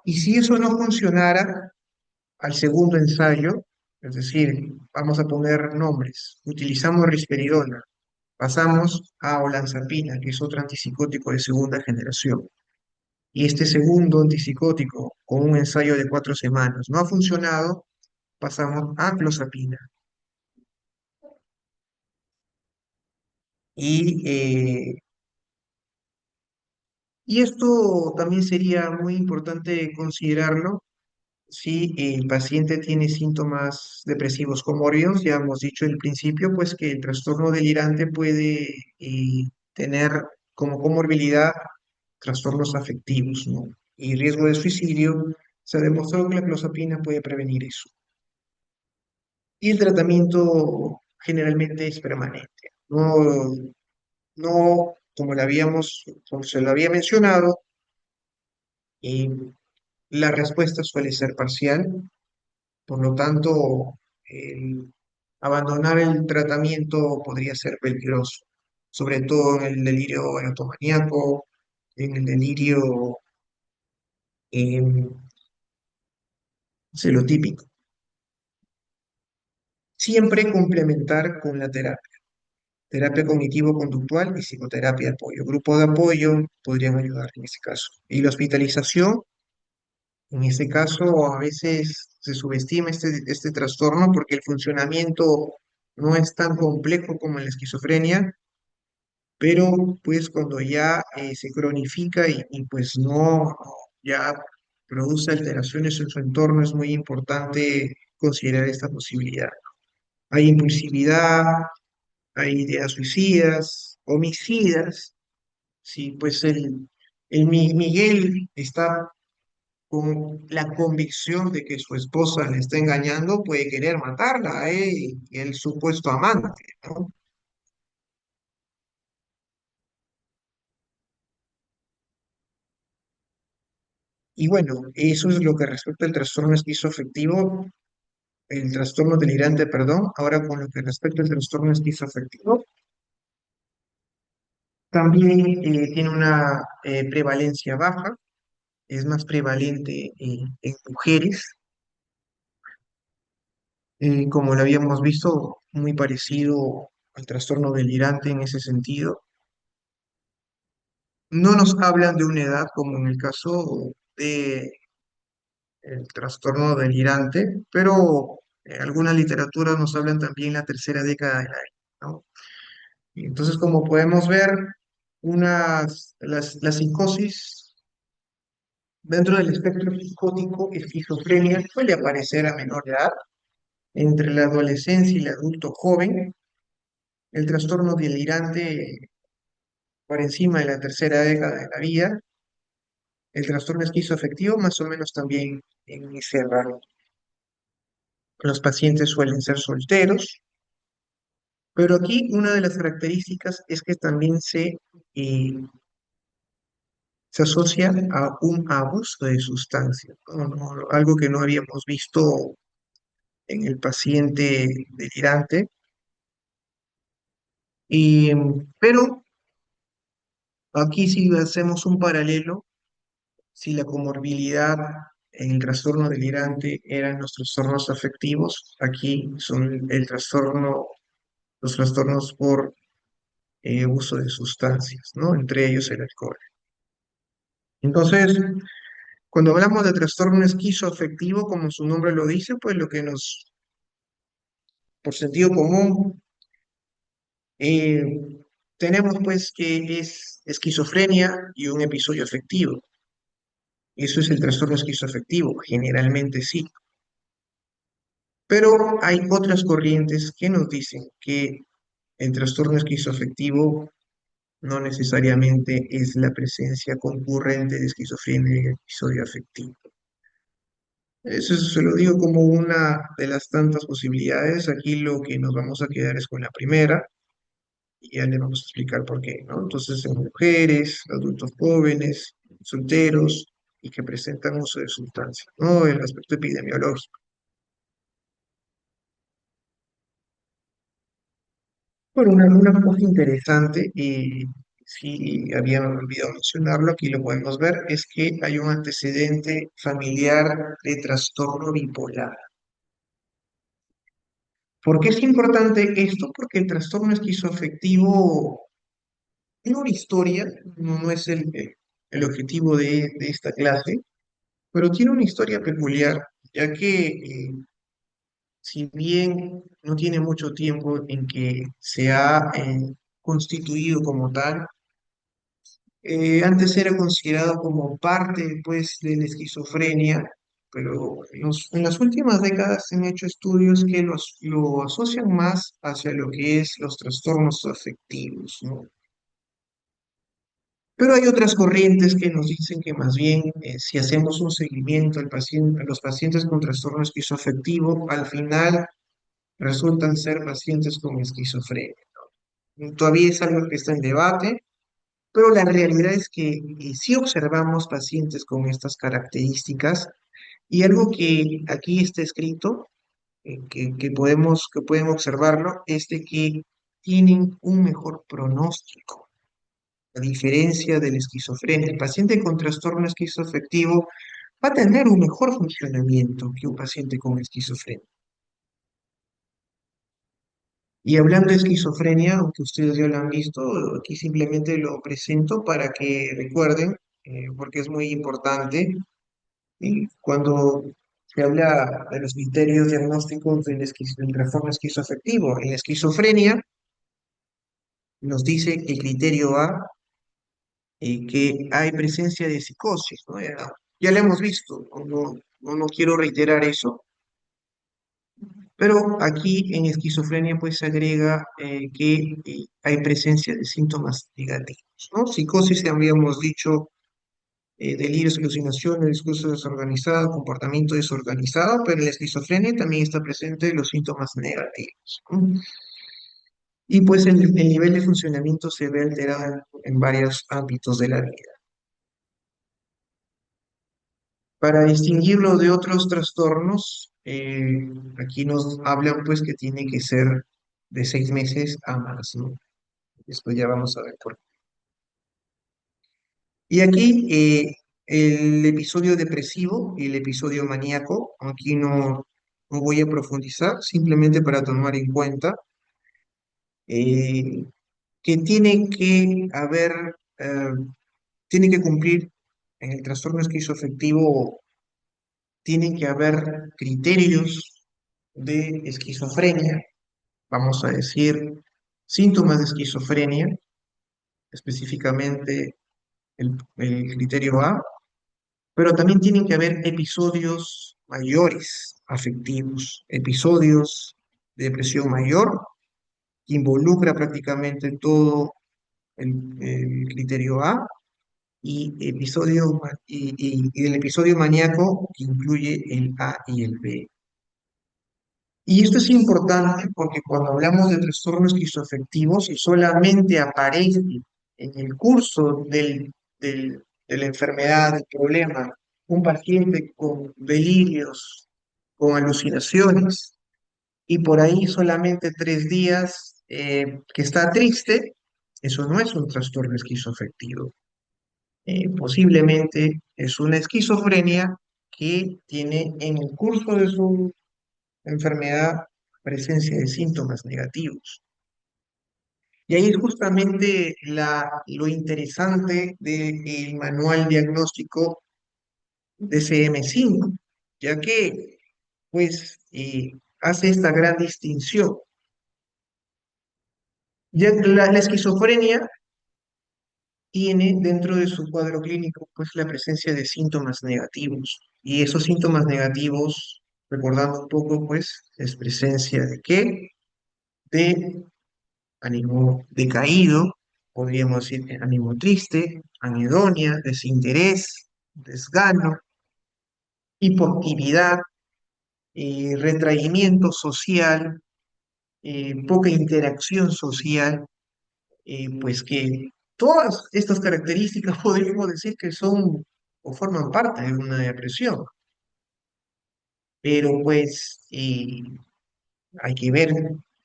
Y si eso no funcionara al segundo ensayo, es decir, vamos a poner nombres, utilizamos risperidona, pasamos a olanzapina, que es otro antipsicótico de segunda generación. Y este segundo antipsicótico, con un ensayo de 4 semanas, no ha funcionado, pasamos a clozapina. Y, y esto también sería muy importante considerarlo si el paciente tiene síntomas depresivos comórbidos. Ya hemos dicho al principio, pues que el trastorno delirante puede tener como comorbilidad trastornos afectivos, ¿no? Y riesgo de suicidio. Se ha demostrado que la clozapina puede prevenir eso. y el tratamiento generalmente es permanente. No, no como como se lo había mencionado, y la respuesta suele ser parcial, por lo tanto, el abandonar el tratamiento podría ser peligroso, sobre todo en el delirio erotomaníaco, en el delirio celotípico. Siempre complementar con la terapia cognitivo-conductual y psicoterapia de apoyo. Grupo de apoyo podrían ayudar en ese caso. Y la hospitalización, en este caso, a veces se subestima este trastorno porque el funcionamiento no es tan complejo como en la esquizofrenia, pero pues cuando ya se cronifica pues no, ya produce alteraciones en su entorno, es muy importante considerar esta posibilidad. Hay impulsividad, hay ideas suicidas, homicidas. Si pues Miguel está con la convicción de que su esposa le está engañando, puede querer matarla a él y el supuesto amante, ¿no? Y bueno, eso es lo que respecta al trastorno esquizoafectivo, el trastorno delirante, perdón. Ahora con lo que respecta al trastorno esquizoafectivo, también tiene una prevalencia baja, es más prevalente en mujeres, como lo habíamos visto, muy parecido al trastorno delirante en ese sentido. No nos hablan de una edad como en el caso de el trastorno delirante, pero algunas literaturas nos hablan también la tercera década de la vida, ¿no? Y entonces, como podemos ver, la psicosis dentro del espectro psicótico, esquizofrenia, suele aparecer a menor edad, entre la adolescencia y el adulto joven. El trastorno delirante por encima de la tercera década de la vida, el trastorno esquizoafectivo más o menos también en ese rango. Los pacientes suelen ser solteros, pero aquí una de las características es que también eh, se asocia a un abuso de sustancias, ¿no? Algo que no habíamos visto en el paciente delirante. Y, pero aquí si hacemos un paralelo, si la comorbilidad en el trastorno delirante eran los trastornos afectivos, aquí son los trastornos por uso de sustancias, ¿no? Entre ellos el alcohol. Entonces, cuando hablamos de trastorno esquizoafectivo, como su nombre lo dice, pues por sentido común, eh, tenemos pues que es esquizofrenia y un episodio afectivo. Eso es el trastorno esquizoafectivo, generalmente sí. Pero hay otras corrientes que nos dicen que el trastorno esquizoafectivo no necesariamente es la presencia concurrente de esquizofrenia y episodio afectivo. Eso se lo digo como una de las tantas posibilidades. Aquí lo que nos vamos a quedar es con la primera y ya le vamos a explicar por qué, ¿no? Entonces, en mujeres, adultos jóvenes, solteros y que presentan uso de sustancias, ¿no? El aspecto epidemiológico. Bueno, una cosa interesante, y si había olvidado mencionarlo, aquí lo podemos ver, es que hay un antecedente familiar de trastorno bipolar. ¿Por qué es importante esto? Porque el trastorno esquizoafectivo tiene una historia, no es el objetivo de esta clase, pero tiene una historia peculiar, ya que si bien no tiene mucho tiempo en que se ha constituido como tal, antes era considerado como parte, pues, de la esquizofrenia, pero en las últimas décadas se han hecho estudios que lo asocian más hacia lo que es los trastornos afectivos, ¿no? Pero hay otras corrientes que nos dicen que más bien, si hacemos un seguimiento a los pacientes con trastorno esquizoafectivo, al final resultan ser pacientes con esquizofrenia. Todavía es algo que está en debate, pero la realidad es que sí observamos pacientes con estas características y algo que aquí está escrito, que pueden observarlo, es de que tienen un mejor pronóstico. A diferencia de la esquizofrenia, el paciente con trastorno esquizoafectivo va a tener un mejor funcionamiento que un paciente con esquizofrenia. Y hablando de esquizofrenia, aunque ustedes ya lo han visto, aquí simplemente lo presento para que recuerden, porque es muy importante, cuando se habla de los criterios diagnósticos del trastorno esquizoafectivo. En la esquizofrenia nos dice el criterio A, que hay presencia de psicosis, ¿no? Ya lo hemos visto, no quiero reiterar eso, pero aquí en esquizofrenia pues se agrega que hay presencia de síntomas negativos, ¿no? Psicosis, ya habíamos dicho, delirios, alucinaciones, discurso desorganizado, comportamiento desorganizado, pero en la esquizofrenia también está presente los síntomas negativos, ¿no? Y pues el nivel de funcionamiento se ve alterado en varios ámbitos de la vida. Para distinguirlo de otros trastornos, aquí nos hablan pues que tiene que ser de 6 meses a más, ¿no? Esto ya vamos a ver por qué. Y aquí el episodio depresivo y el episodio maníaco, aquí no voy a profundizar, simplemente para tomar en cuenta eh, que eh, tiene que cumplir en el trastorno esquizoafectivo, tienen que haber criterios de esquizofrenia, vamos a decir, síntomas de esquizofrenia, específicamente el criterio A, pero también tienen que haber episodios mayores afectivos, episodios de depresión mayor, que involucra prácticamente todo el criterio A, y el episodio maníaco que incluye el A y el B. Y esto es importante porque cuando hablamos de trastornos esquizoafectivos, si solamente aparece en el curso de la enfermedad, del problema, un paciente con delirios, con alucinaciones, y por ahí solamente 3 días que está triste, eso no es un trastorno esquizoafectivo. Posiblemente es una esquizofrenia que tiene en el curso de su enfermedad, presencia de síntomas negativos. Y ahí es justamente lo interesante del manual diagnóstico DSM-5, ya que pues hace esta gran distinción. Ya la esquizofrenia tiene dentro de su cuadro clínico pues la presencia de síntomas negativos. Y esos síntomas negativos, recordando un poco, pues es presencia de qué? De ánimo decaído, podríamos decir ánimo triste, anedonia, desinterés, desgano, hipoactividad, retraimiento social, poca interacción social, pues que todas estas características podríamos decir que son o forman parte de una depresión, pero pues hay que ver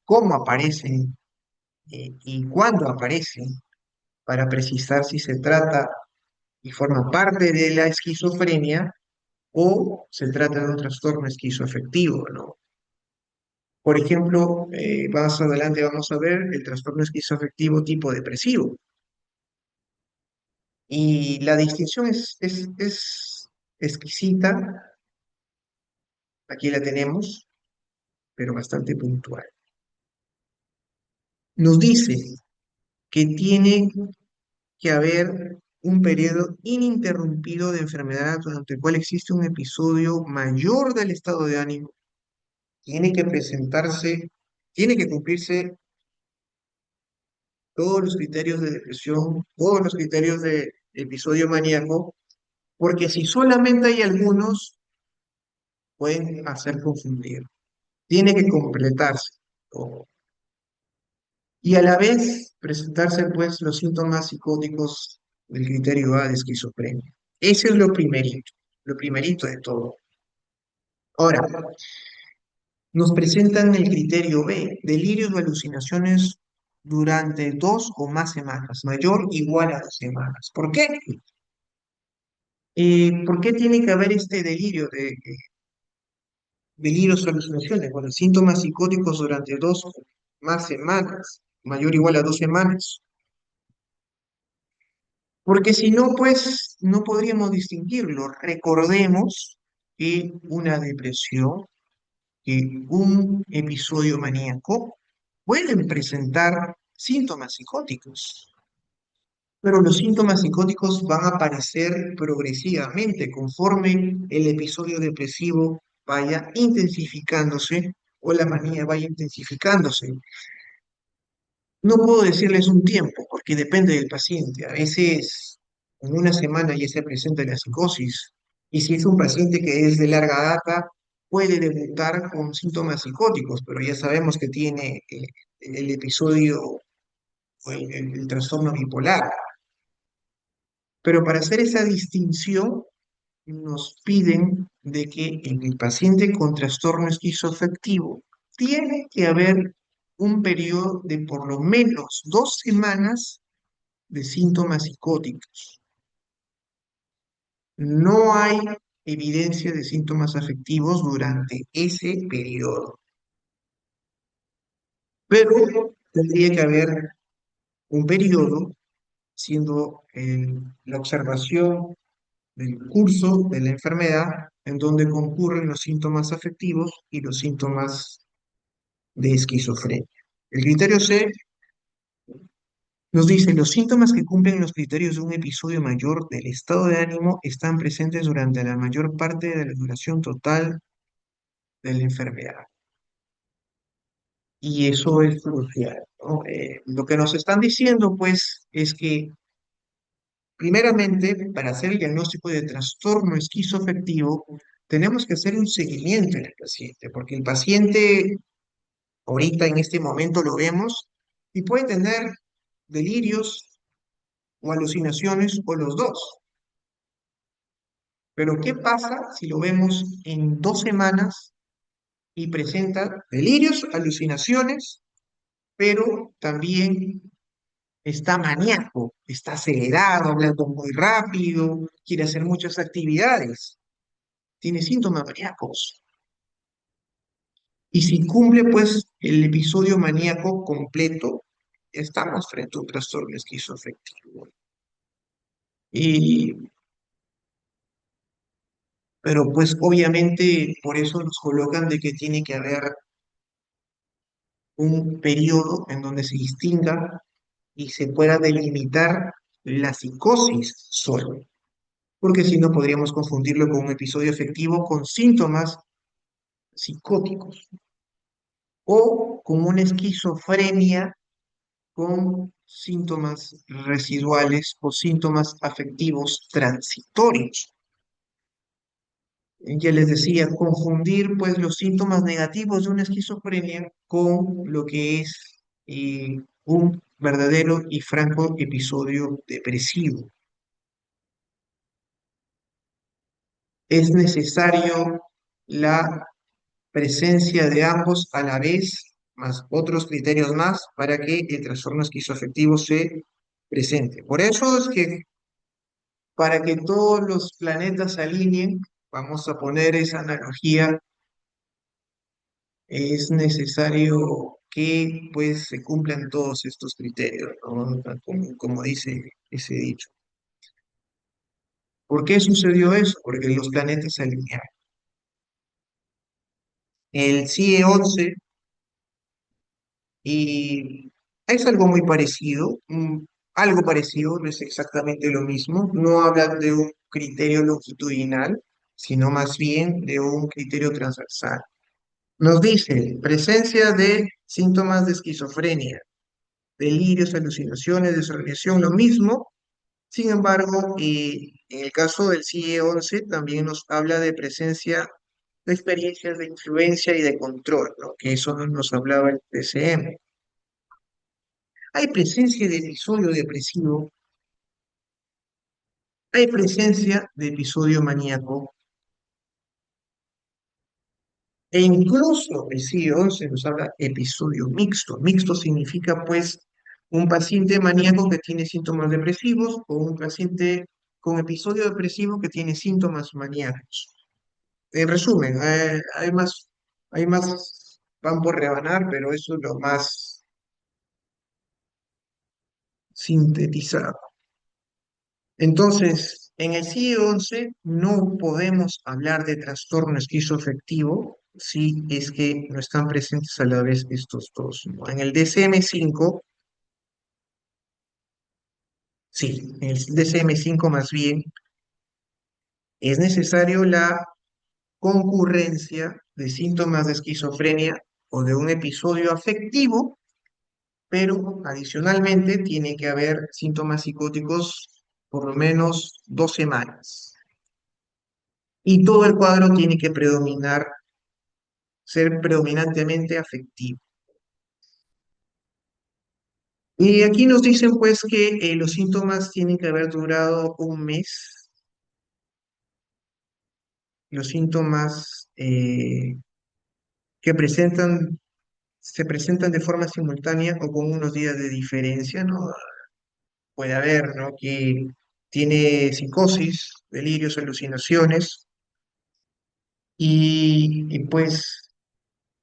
cómo aparecen y cuándo aparecen para precisar si se trata y forma parte de la esquizofrenia o se trata de un trastorno esquizoafectivo, ¿no? Por ejemplo, más adelante vamos a ver el trastorno esquizoafectivo tipo depresivo. Y la distinción es exquisita, aquí la tenemos, pero bastante puntual. Nos dice que tiene que haber un periodo ininterrumpido de enfermedad durante el cual existe un episodio mayor del estado de ánimo, tiene que presentarse, tiene que cumplirse todos los criterios de depresión, todos los criterios de episodio maníaco, porque si solamente hay algunos, pueden hacer confundir. tiene que completarse. o- y a la vez presentarse pues los síntomas psicóticos del criterio A de esquizofrenia. Ese es lo primerito de todo. Ahora, nos presentan el criterio B, delirios o alucinaciones durante 2 o más semanas, mayor o igual a 2 semanas. ¿Por qué? ¿Por qué tiene que haber este delirio de delirios o alucinaciones? Bueno, síntomas psicóticos durante 2 o más semanas, mayor o igual a 2 semanas. Porque si no, pues no podríamos distinguirlo. Recordemos que una depresión, que un episodio maníaco pueden presentar síntomas psicóticos, pero los síntomas psicóticos van a aparecer progresivamente conforme el episodio depresivo vaya intensificándose o la manía vaya intensificándose. No puedo decirles un tiempo porque depende del paciente. A veces en una semana ya se presenta la psicosis y si es un paciente que es de larga data, puede debutar con síntomas psicóticos, pero ya sabemos que tiene el episodio o el trastorno bipolar. Pero para hacer esa distinción, nos piden de que en el paciente con trastorno esquizoafectivo tiene que haber un periodo de por lo menos 2 semanas de síntomas psicóticos. No hay evidencia de síntomas afectivos durante ese periodo, pero tendría que haber un periodo siendo la observación del curso de la enfermedad en donde concurren los síntomas afectivos y los síntomas de esquizofrenia. El criterio C nos dice, los síntomas que cumplen los criterios de un episodio mayor del estado de ánimo están presentes durante la mayor parte de la duración total de la enfermedad. Y eso es crucial, ¿no? Lo que nos están diciendo, pues, es que, primeramente, para hacer el diagnóstico de trastorno esquizoafectivo, tenemos que hacer un seguimiento en el paciente, porque el paciente, ahorita en este momento lo vemos, y puede tener delirios o alucinaciones o los dos. Pero ¿qué pasa si lo vemos en 2 semanas y presenta delirios, alucinaciones, pero también está maníaco, está acelerado, hablando muy rápido, quiere hacer muchas actividades, tiene síntomas maníacos? Y si cumple pues el episodio maníaco completo, estamos frente a un trastorno esquizoafectivo. Y, pero pues obviamente por eso nos colocan de que tiene que haber un periodo en donde se distinga y se pueda delimitar la psicosis solo, porque si no podríamos confundirlo con un episodio afectivo con síntomas psicóticos o con una esquizofrenia con síntomas residuales o síntomas afectivos transitorios. Ya les decía, confundir pues los síntomas negativos de una esquizofrenia con lo que es un verdadero y franco episodio depresivo. Es necesario la presencia de ambos a la vez, más otros criterios más, para que el trastorno esquizoafectivo se presente. Por eso es que para que todos los planetas se alineen, vamos a poner esa analogía, es necesario que pues se cumplan todos estos criterios, ¿no? Como dice ese dicho. ¿Por qué sucedió eso? Porque los planetas se alinearon. El CIE 11 y es algo muy parecido, algo parecido, no es exactamente lo mismo, no habla de un criterio longitudinal, sino más bien de un criterio transversal. Nos dice presencia de síntomas de esquizofrenia, delirios, alucinaciones, desorientación, lo mismo. Sin embargo, en el caso del CIE 11 también nos habla de presencia experiencias de influencia y de control, ¿no? Que eso nos hablaba el DCM. Hay presencia de episodio depresivo, hay presencia de episodio maníaco, e incluso el CIE-11 nos habla episodio mixto. Mixto significa pues un paciente maníaco que tiene síntomas depresivos o un paciente con episodio depresivo que tiene síntomas maníacos. En resumen, hay más pan por rebanar, pero eso es lo más sintetizado. Entonces, en el CIE-11 no podemos hablar de trastorno esquizoafectivo si es que no están presentes a la vez estos dos, ¿no? En el DSM-5, sí, en el DSM-5 más bien es necesario la concurrencia de síntomas de esquizofrenia o de un episodio afectivo, pero adicionalmente tiene que haber síntomas psicóticos por lo menos 2 semanas. Y todo el cuadro tiene que predominar, ser predominantemente afectivo. Y aquí nos dicen pues que los síntomas tienen que haber durado un mes, los síntomas que se presentan de forma simultánea o con unos días de diferencia, ¿no? Puede haber, ¿no? Que tiene psicosis, delirios, alucinaciones, pues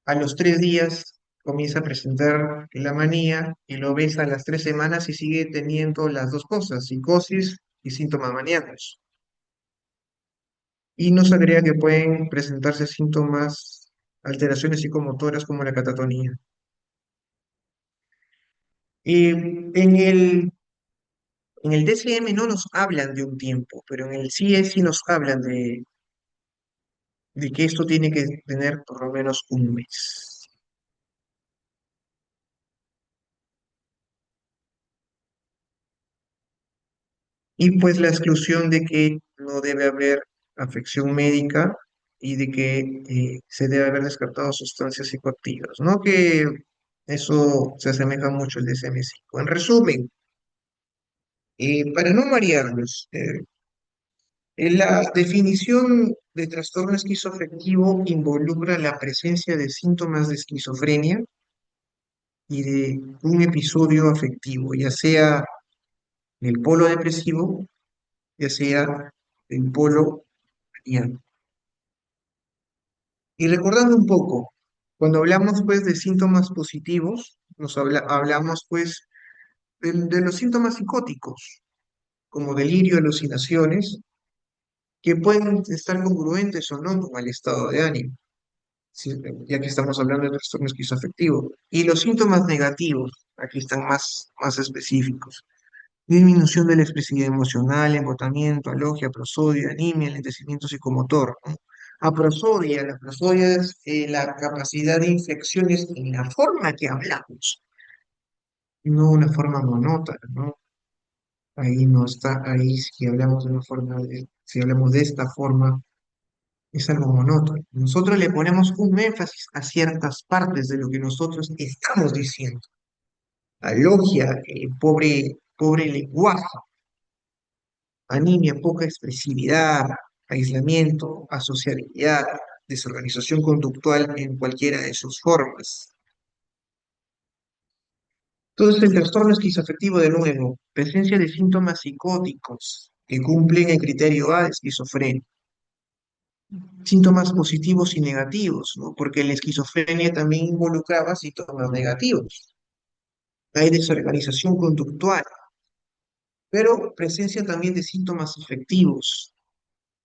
a los 3 días comienza a presentar la manía y lo ves a las 3 semanas y sigue teniendo las dos cosas, psicosis y síntomas maníacos. Y nos agrega que pueden presentarse síntomas, alteraciones psicomotoras como la catatonía. En el DCM no nos hablan de un tiempo, pero en el CIE sí nos hablan de que esto tiene que tener por lo menos un mes. Y pues la exclusión de que no debe haber afección médica y de que se debe haber descartado sustancias psicoactivas, ¿no? Que eso se asemeja mucho al DSM-5. En resumen, para no marearnos, la definición de trastorno esquizoafectivo involucra la presencia de síntomas de esquizofrenia y de un episodio afectivo, ya sea el polo depresivo, ya sea el polo maníaco. Y recordando un poco, cuando hablamos pues de síntomas positivos, hablamos pues de los síntomas psicóticos, como delirio, alucinaciones, que pueden estar congruentes o no con el estado de ánimo, ya que estamos hablando de trastorno esquizoafectivo. Y los síntomas negativos, aquí están más específicos. Disminución de la expresividad emocional, embotamiento, alogia, prosodia, anemia, lentecimiento psicomotor, ¿no? La prosodia es la capacidad de inflexiones en la forma que hablamos, no una forma monótona, ¿no? Ahí no está, ahí si hablamos de una forma si hablamos de esta forma, es algo monótono. Nosotros le ponemos un énfasis a ciertas partes de lo que nosotros estamos diciendo. Alogia, pobre lenguaje, anemia, poca expresividad, aislamiento, asociabilidad, desorganización conductual en cualquiera de sus formas. Entonces, el trastorno esquizoafectivo, de nuevo, presencia de síntomas psicóticos que cumplen el criterio A de esquizofrenia. Síntomas positivos y negativos, ¿no? Porque la esquizofrenia también involucraba síntomas negativos. Hay desorganización conductual, pero presencia también de síntomas afectivos,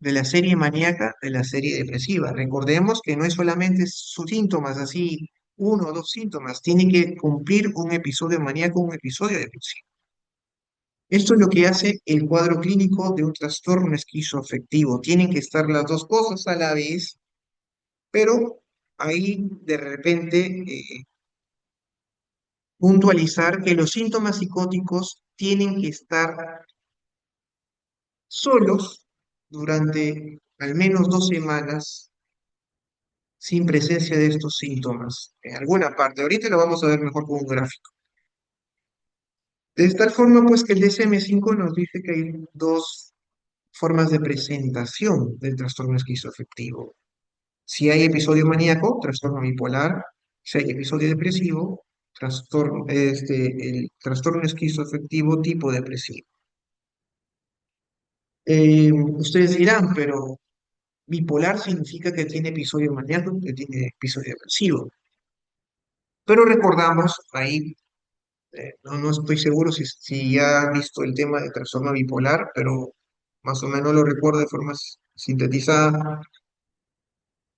de la serie maníaca, de la serie depresiva. Recordemos que no es solamente sus síntomas, así, uno o dos síntomas, tiene que cumplir un episodio maníaco, un episodio depresivo. Esto es lo que hace el cuadro clínico de un trastorno esquizoafectivo. Tienen que estar las dos cosas a la vez, pero ahí de repente puntualizar que los síntomas psicóticos tienen que estar solos durante al menos 2 semanas sin presencia de estos síntomas en alguna parte. Ahorita lo vamos a ver mejor con un gráfico. De tal forma, pues, que el DSM-5 nos dice que hay dos formas de presentación del trastorno esquizoafectivo. Si hay episodio maníaco, trastorno bipolar; si hay episodio depresivo, el trastorno esquizoafectivo tipo depresivo. Ustedes dirán, pero bipolar significa que tiene episodio maníaco, que tiene episodio depresivo. Pero recordamos ahí, no estoy seguro si ya han visto el tema de trastorno bipolar, pero más o menos lo recuerdo de forma sintetizada.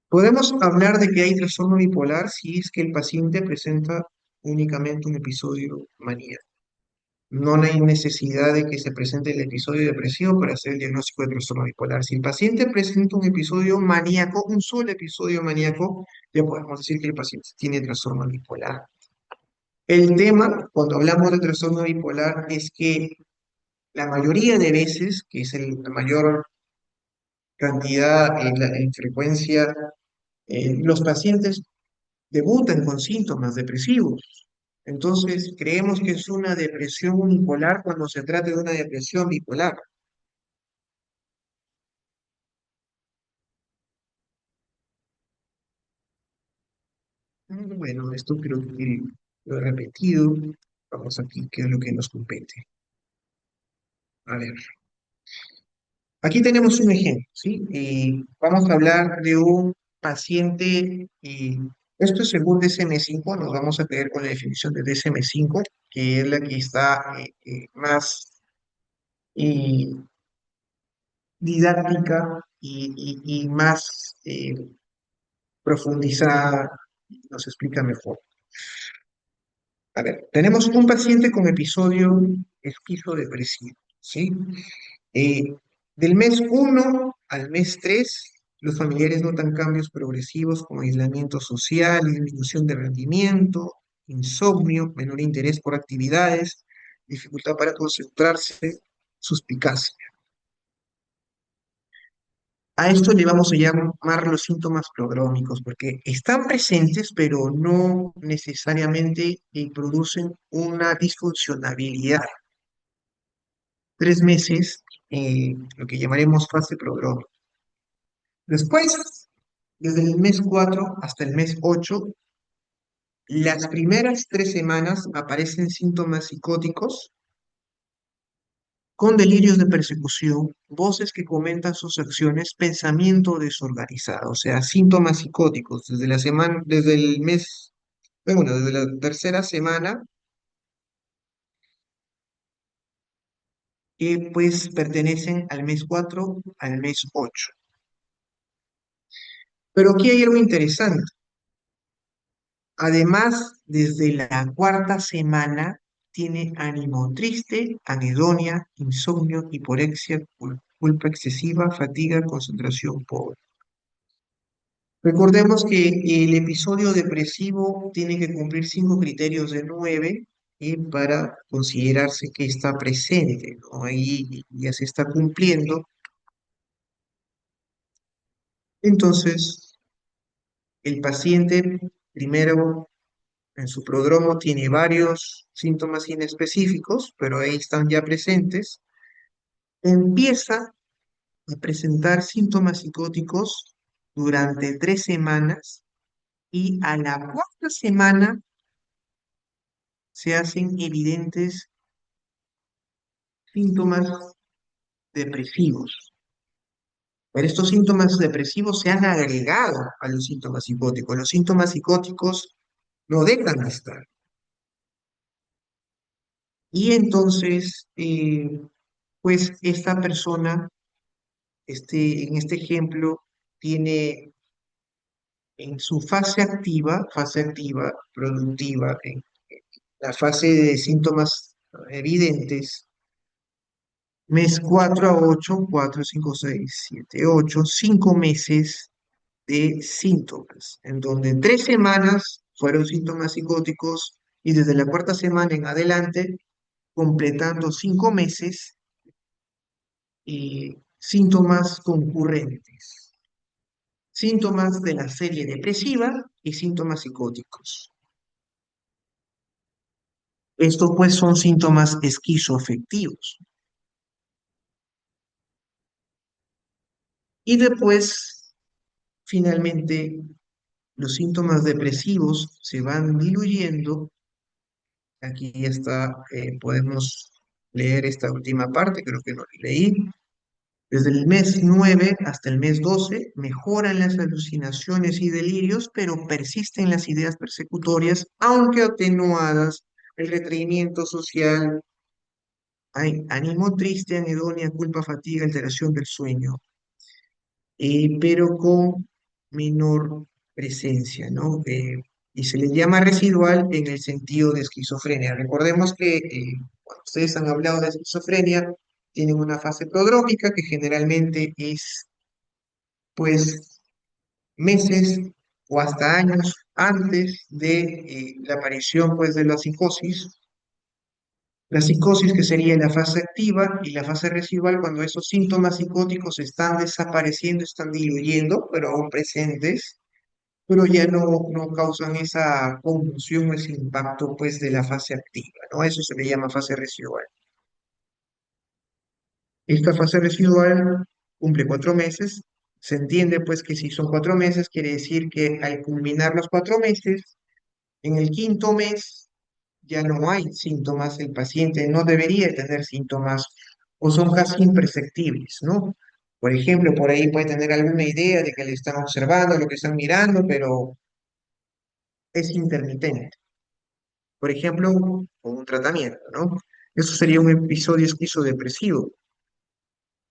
Podemos hablar de que hay trastorno bipolar si es que el paciente presenta únicamente un episodio maníaco. No hay necesidad de que se presente el episodio depresivo para hacer el diagnóstico de trastorno bipolar. Si el paciente presenta un episodio maníaco, un solo episodio maníaco, ya podemos decir que el paciente tiene trastorno bipolar. El tema, cuando hablamos de trastorno bipolar, es que la mayoría de veces, que es la mayor cantidad en frecuencia, los pacientes debutan con síntomas depresivos. Entonces, creemos que es una depresión unipolar cuando se trata de una depresión bipolar. Bueno, esto creo que lo he repetido. Vamos aquí, ¿qué es lo que nos compete? A ver, aquí tenemos un ejemplo, ¿sí? Vamos a hablar de un paciente, esto es según DSM-5, nos vamos a quedar con la definición de DSM-5, que es la que está más eh, didáctica y más profundizada, nos explica mejor. A ver, tenemos un paciente con episodio esquizodepresivo, ¿sí? Eh, Del mes 1 al mes 3, los familiares notan cambios progresivos como aislamiento social, disminución de rendimiento, insomnio, menor interés por actividades, dificultad para concentrarse, suspicacia. A esto le vamos a llamar los síntomas prodrómicos, porque están presentes, pero no necesariamente producen una disfuncionabilidad. 3 meses, lo que llamaremos fase prodrómica. Después, desde el mes 4 hasta el mes 8, las primeras 3 semanas aparecen síntomas psicóticos con delirios de persecución, voces que comentan sus acciones, pensamiento desorganizado, o sea, síntomas psicóticos desde la semana, desde el mes, bueno, desde la tercera semana, que pues pertenecen al mes 4 al mes 8. Pero aquí hay algo interesante. Además, desde la cuarta semana tiene ánimo triste, anedonia, insomnio, hiporexia, culpa excesiva, fatiga, concentración pobre. Recordemos que el episodio depresivo tiene que cumplir 5 criterios de 9 para considerarse que está presente, ¿no? Ahí ya se está cumpliendo. Entonces, el paciente primero en su prodromo tiene varios síntomas inespecíficos, pero ahí están ya presentes. Empieza a presentar síntomas psicóticos durante 3 semanas y a la cuarta semana se hacen evidentes síntomas depresivos. Pero estos síntomas depresivos se han agregado a los síntomas psicóticos. Los síntomas psicóticos no dejan de estar. Y entonces, pues esta persona, en este ejemplo, tiene en su fase activa, productiva, en la fase de síntomas evidentes, mes 4 a 8, 4, 5, 6, 7, 8, 5 meses de síntomas, en donde 3 semanas fueron síntomas psicóticos y desde la cuarta semana en adelante, completando 5 meses, síntomas concurrentes. síntomas de la serie depresiva y síntomas psicóticos. Estos pues son síntomas esquizoafectivos. Y después, finalmente, los síntomas depresivos se van diluyendo. Aquí ya está, podemos leer esta última parte, creo que no la leí. Desde el mes 9 hasta el mes 12 mejoran las alucinaciones y delirios, pero persisten las ideas persecutorias, aunque atenuadas. El retraimiento social, hay ánimo triste, anedonia, culpa, fatiga, alteración del sueño, pero con menor presencia, ¿no? Y se le llama residual en el sentido de esquizofrenia. Recordemos que cuando ustedes han hablado de esquizofrenia, tienen una fase prodrómica que generalmente es, pues, meses o hasta años antes de la aparición, pues, de la psicosis. La psicosis, que sería la fase activa, y la fase residual, cuando esos síntomas psicóticos están desapareciendo, están diluyendo, pero aún presentes, pero ya no causan esa conmoción o ese impacto pues de la fase activa, ¿no? Eso se le llama fase residual. Esta fase residual cumple 4 meses. Se entiende pues que si son 4 meses, quiere decir que al culminar los 4 meses, en el quinto mes ya no hay síntomas, el paciente no debería tener síntomas o son casi imperceptibles, ¿no? Por ejemplo, por ahí puede tener alguna idea de que le están observando, lo que están mirando, pero es intermitente. Por ejemplo, con un tratamiento, ¿no? Eso sería un episodio esquizodepresivo.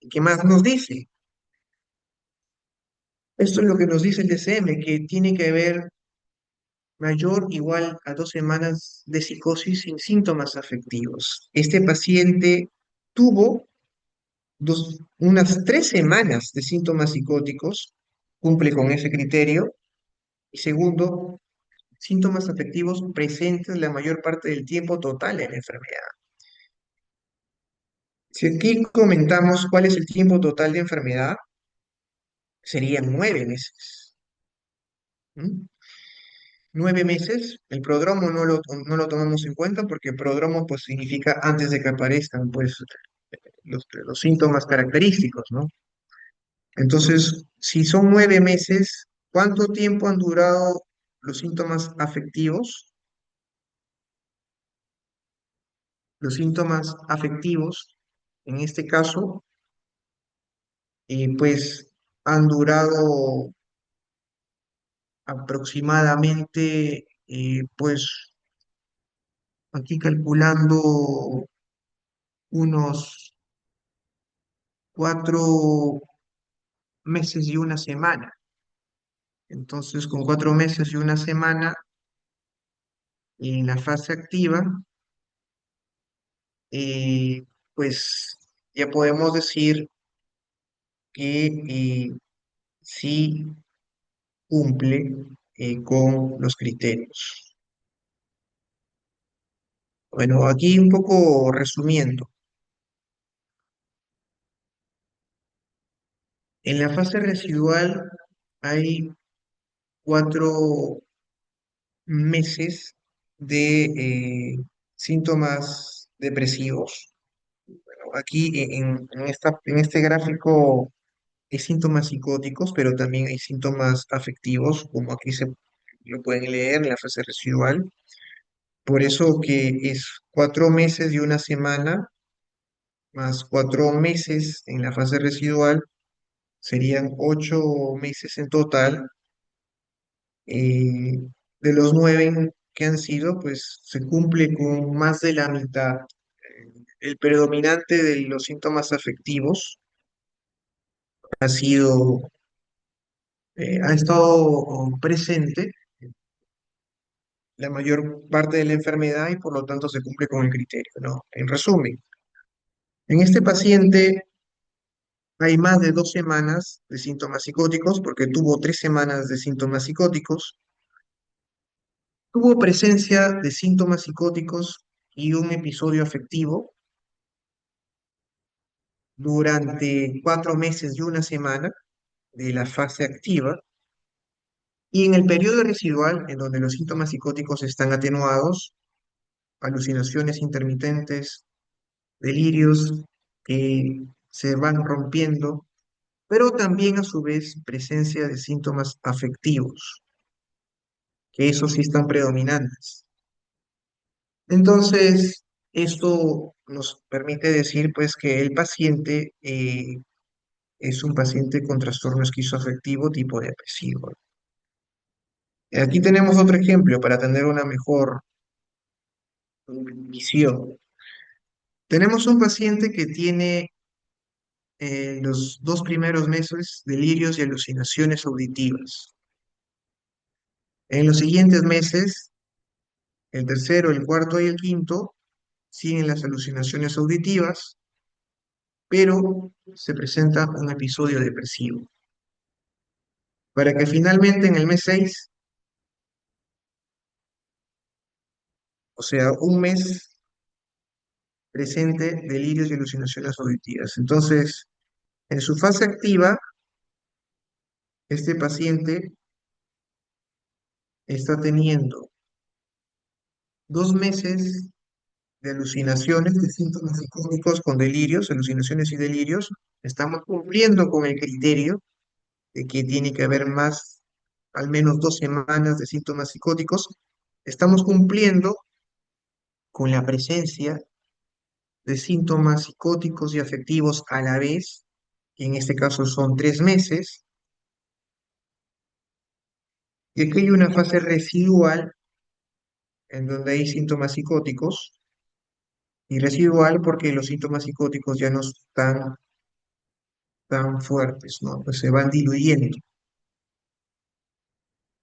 ¿Y qué más nos dice? Esto es lo que nos dice el DCM, que tiene que haber mayor igual a 2 semanas de psicosis sin síntomas afectivos. Este paciente tuvo unas 3 semanas de síntomas psicóticos, cumple con ese criterio. Y segundo, síntomas afectivos presentes la mayor parte del tiempo total en la enfermedad. Si aquí comentamos cuál es el tiempo total de enfermedad, serían 9 meses. ¿Mm? 9 meses, el prodromo no lo tomamos en cuenta porque prodromo pues significa antes de que aparezcan pues los síntomas característicos, ¿no? Entonces, si son 9 meses, ¿cuánto tiempo han durado los síntomas afectivos? Los síntomas afectivos, en este caso, pues han durado aproximadamente, pues aquí calculando unos 4 meses y una semana. Entonces, con 4 meses y una semana en la fase activa, eh, pues ya podemos decir que sí cumple con los criterios. Bueno, aquí un poco resumiendo. En la fase residual hay 4 meses de síntomas depresivos. Bueno, aquí en este gráfico hay síntomas psicóticos, pero también hay síntomas afectivos, como aquí se lo pueden leer en la fase residual. Por eso que es 4 meses y una semana más 4 meses en la fase residual, serían 8 meses en total. eh, de los 9 que han sido, pues se cumple con más de la mitad. El predominante de los síntomas afectivos ha estado presente la mayor parte de la enfermedad y por lo tanto se cumple con el criterio, ¿no? En resumen, en este paciente hay más de 2 semanas de síntomas psicóticos porque tuvo 3 semanas de síntomas psicóticos, tuvo presencia de síntomas psicóticos y un episodio afectivo durante 4 meses y una semana de la fase activa. Y en el periodo residual, en donde los síntomas psicóticos están atenuados, alucinaciones intermitentes, delirios que se van rompiendo, pero también a su vez presencia de síntomas afectivos, que esos sí están predominantes. Entonces, esto nos permite decir pues que el paciente es un paciente con trastorno esquizoafectivo tipo depresivo. Aquí tenemos otro ejemplo para tener una mejor visión. Tenemos un paciente que tiene los 2 primeros meses delirios y alucinaciones auditivas. En los siguientes meses, el tercero, el cuarto y el quinto, siguen las alucinaciones auditivas, pero se presenta un episodio depresivo. Para que finalmente en el mes 6, o sea, un mes, presente delirios y alucinaciones auditivas. Entonces, en su fase activa, este paciente está teniendo 2 meses de alucinaciones, de síntomas psicóticos con delirios, alucinaciones y delirios. Estamos cumpliendo con el criterio de que tiene que haber más, al menos 2 semanas de síntomas psicóticos. Estamos cumpliendo con la presencia de síntomas psicóticos y afectivos a la vez, que en este caso son 3 meses, y aquí hay una fase residual en donde hay síntomas psicóticos, y residual porque los síntomas psicóticos ya no están tan fuertes, ¿no? Pues se van diluyendo.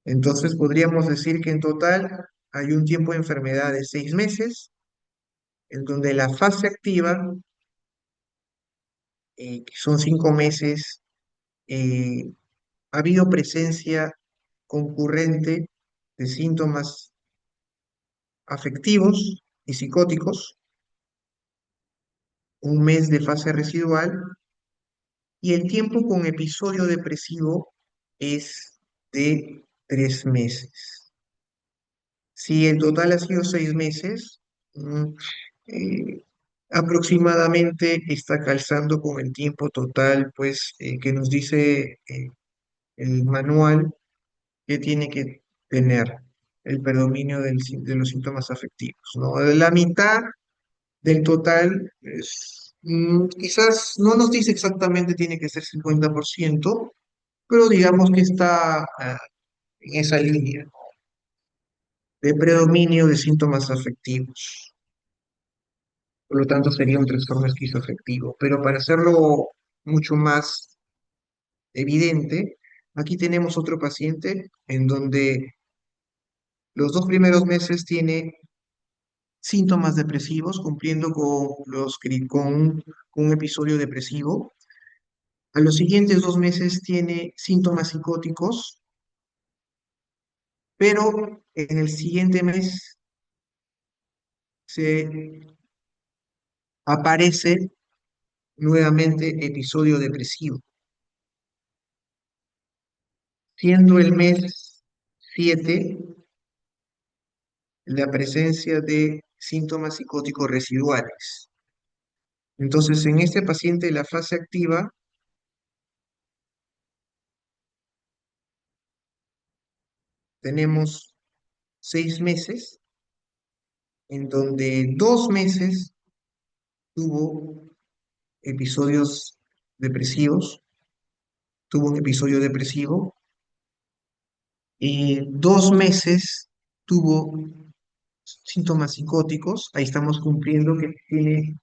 Entonces podríamos decir que en total hay un tiempo de enfermedad de 6 meses, en donde la fase activa, que son 5 meses, eh, ha habido presencia concurrente de síntomas afectivos y psicóticos, un mes de fase residual, y el tiempo con episodio depresivo es de 3 meses. Si el total ha sido 6 meses, eh, aproximadamente está calzando con el tiempo total, pues, que nos dice el manual que tiene que tener el predominio de los síntomas afectivos, ¿no? La mitad del total, quizás no nos dice exactamente tiene que ser 50%, pero digamos que está en esa línea de predominio de síntomas afectivos. Por lo tanto, sería un trastorno esquizoafectivo. Pero para hacerlo mucho más evidente, aquí tenemos otro paciente en donde los 2 primeros meses tiene síntomas depresivos, cumpliendo con un episodio depresivo. A los siguientes 2 meses tiene síntomas psicóticos, pero en el siguiente mes se aparece nuevamente episodio depresivo, siendo el mes 7 la presencia de síntomas psicóticos residuales. Entonces, en este paciente, la fase activa, tenemos 6 meses, en donde 2 meses tuvo episodios depresivos, tuvo un episodio depresivo, y 2 meses tuvo síntomas psicóticos. Ahí estamos cumpliendo que tiene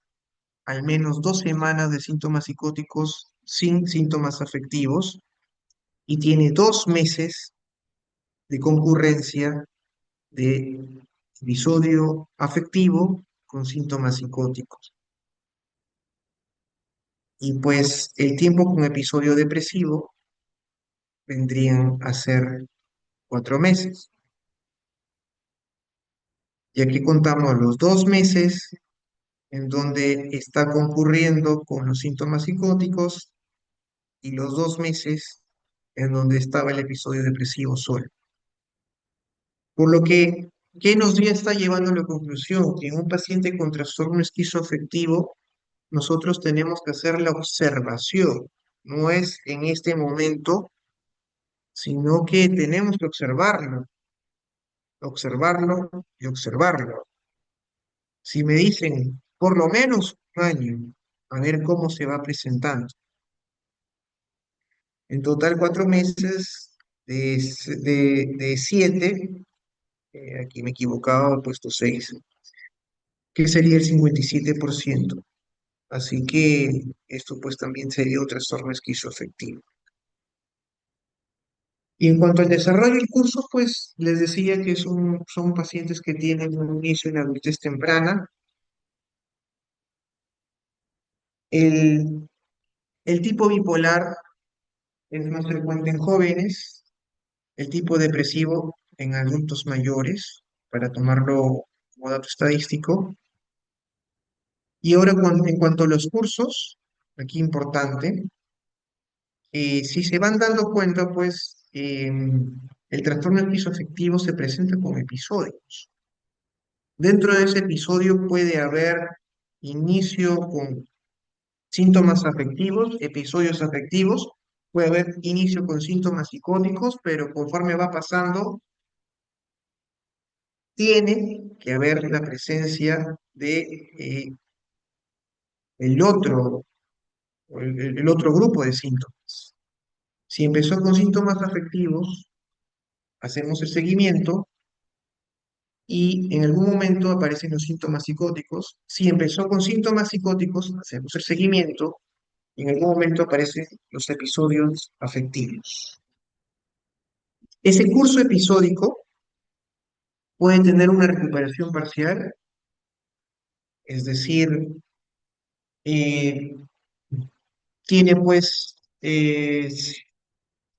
al menos 2 semanas de síntomas psicóticos sin síntomas afectivos, y tiene 2 meses de concurrencia de episodio afectivo con síntomas psicóticos. Y pues el tiempo con episodio depresivo vendrían a ser 4 meses. Y aquí contamos los 2 meses en donde está concurriendo con los síntomas psicóticos, y los 2 meses en donde estaba el episodio depresivo solo. Por lo que, ¿qué nos ya está llevando a la conclusión? Que en un paciente con trastorno esquizoafectivo, nosotros tenemos que hacer la observación. No es en este momento, sino que tenemos que observarlo, observarlo y observarlo. Si me dicen por lo menos un año, a ver cómo se va presentando. En total, 4 meses de 7, aquí me he equivocado, he puesto 6, que sería el 57%. Así que esto pues también sería un trastorno esquizoafectivo. Y en cuanto al desarrollo del curso, pues les decía que son pacientes que tienen un inicio en adultez temprana. El, el tipo bipolar es más frecuente en jóvenes, el tipo depresivo en adultos mayores, para tomarlo como dato estadístico. Y ahora en cuanto a los cursos, aquí importante, si se van dando cuenta, pues el trastorno esquizoafectivo se presenta con episodios. Dentro de ese episodio puede haber inicio con síntomas afectivos, episodios afectivos, puede haber inicio con síntomas psicóticos, pero conforme va pasando, tiene que haber la presencia de el otro, el otro grupo de síntomas. Si empezó con síntomas afectivos, hacemos el seguimiento y en algún momento aparecen los síntomas psicóticos. Si empezó con síntomas psicóticos, hacemos el seguimiento y en algún momento aparecen los episodios afectivos. Ese curso episódico puede tener una recuperación parcial, es decir, eh, tiene pues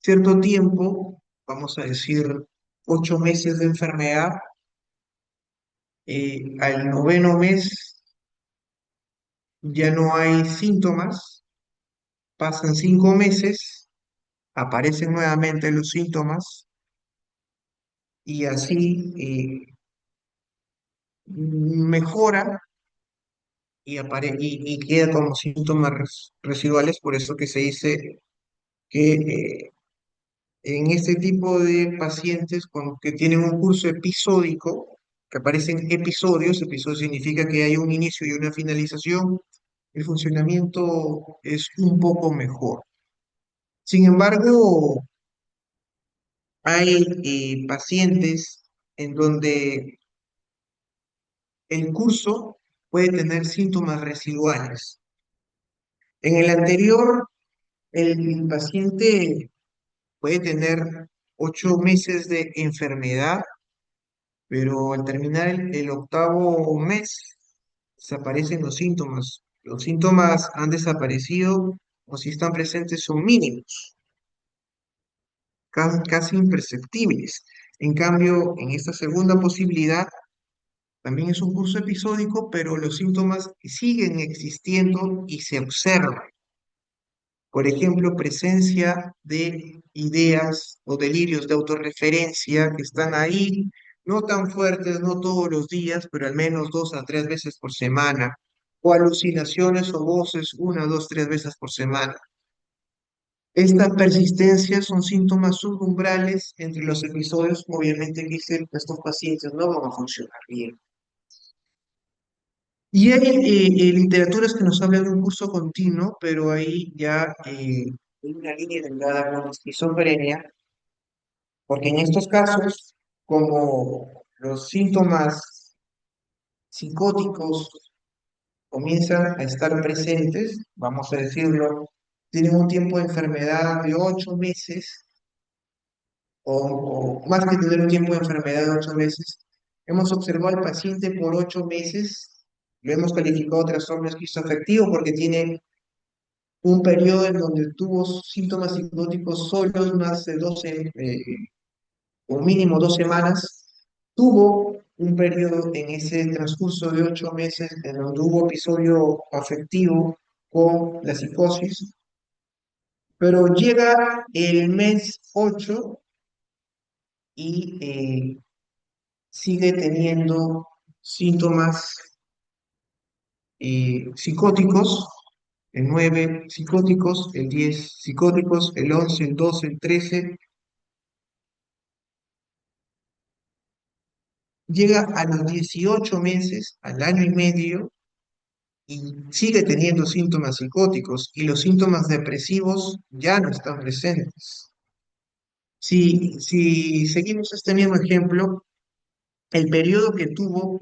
cierto tiempo, vamos a decir 8 meses de enfermedad, al noveno mes ya no hay síntomas, pasan 5 meses, aparecen nuevamente los síntomas y así mejora y queda como síntomas residuales, por eso que se dice que en este tipo de pacientes que tienen un curso episódico, que aparecen episodios, episodio significa que hay un inicio y una finalización, el funcionamiento es un poco mejor. Sin embargo, hay pacientes en donde el curso puede tener síntomas residuales. En el anterior, el paciente puede tener 8 meses de enfermedad, pero al terminar el octavo mes, desaparecen los síntomas. Los síntomas han desaparecido o si están presentes son mínimos, casi imperceptibles. En cambio, en esta segunda posibilidad, también es un curso episódico, pero los síntomas siguen existiendo y se observan. Por ejemplo, presencia de ideas o delirios de autorreferencia que están ahí, no tan fuertes, no todos los días, pero al menos 2 a 3 veces por semana, o alucinaciones o voces 1, 2, 3 veces por semana. Esta persistencia son síntomas subumbrales entre los episodios, obviamente que dicen que estos pacientes no van a funcionar bien. Y hay literaturas que nos hablan de un curso continuo, pero ahí ya hay una línea delgada con la esquizofrenia, porque en estos casos, como los síntomas psicóticos comienzan a estar presentes, vamos a decirlo, tienen un tiempo de enfermedad de 8 meses, o más que tener un tiempo de enfermedad de 8 meses, hemos observado al paciente por 8 meses, lo hemos calificado trastorno esquizoafectivo porque tiene un periodo en donde tuvo síntomas psicóticos solos más de 12, o mínimo 2 semanas, tuvo un periodo en ese transcurso de 8 meses en donde hubo episodio afectivo con la psicosis, pero llega el mes 8 y sigue teniendo síntomas psicóticos, el 9 psicóticos, el 10 psicóticos, el 11 el 12 el 13 llega a los 18 meses, al año y medio, y sigue teniendo síntomas psicóticos y los síntomas depresivos ya no están presentes. Si seguimos este mismo ejemplo, el periodo que tuvo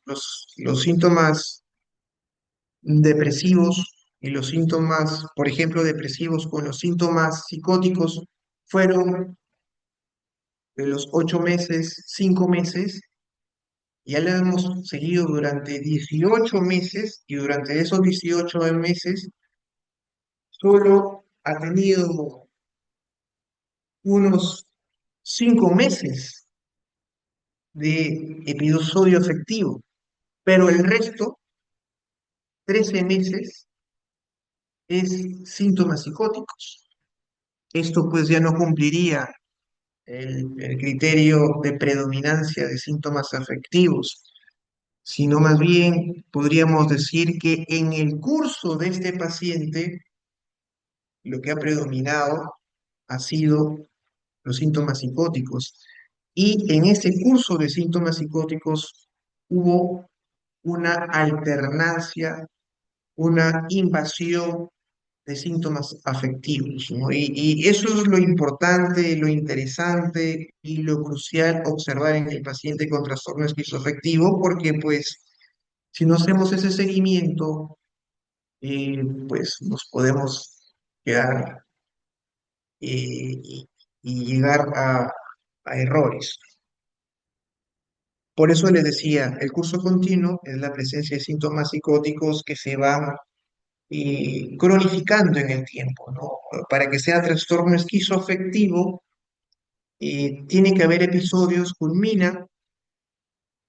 los síntomas depresivos y los síntomas, por ejemplo, depresivos con los síntomas psicóticos fueron de los 8 meses, 5 meses, ya lo hemos seguido durante 18 meses y durante esos 18 meses solo ha tenido unos 5 meses de episodio afectivo, pero el resto, 13 meses, es síntomas psicóticos. Esto pues ya no cumpliría el criterio de predominancia de síntomas afectivos, sino más bien podríamos decir que en el curso de este paciente lo que ha predominado ha sido los síntomas psicóticos. Y en ese curso de síntomas psicóticos hubo una alternancia, una invasión de síntomas afectivos, ¿no? Y eso es lo importante, lo interesante y lo crucial observar en el paciente con trastorno esquizoafectivo, porque pues si no hacemos ese seguimiento, pues nos podemos quedar y llegar a errores. Por eso les decía, el curso continuo es la presencia de síntomas psicóticos que se van cronificando en el tiempo, ¿no? Para que sea trastorno esquizoafectivo, tiene que haber episodios, culmina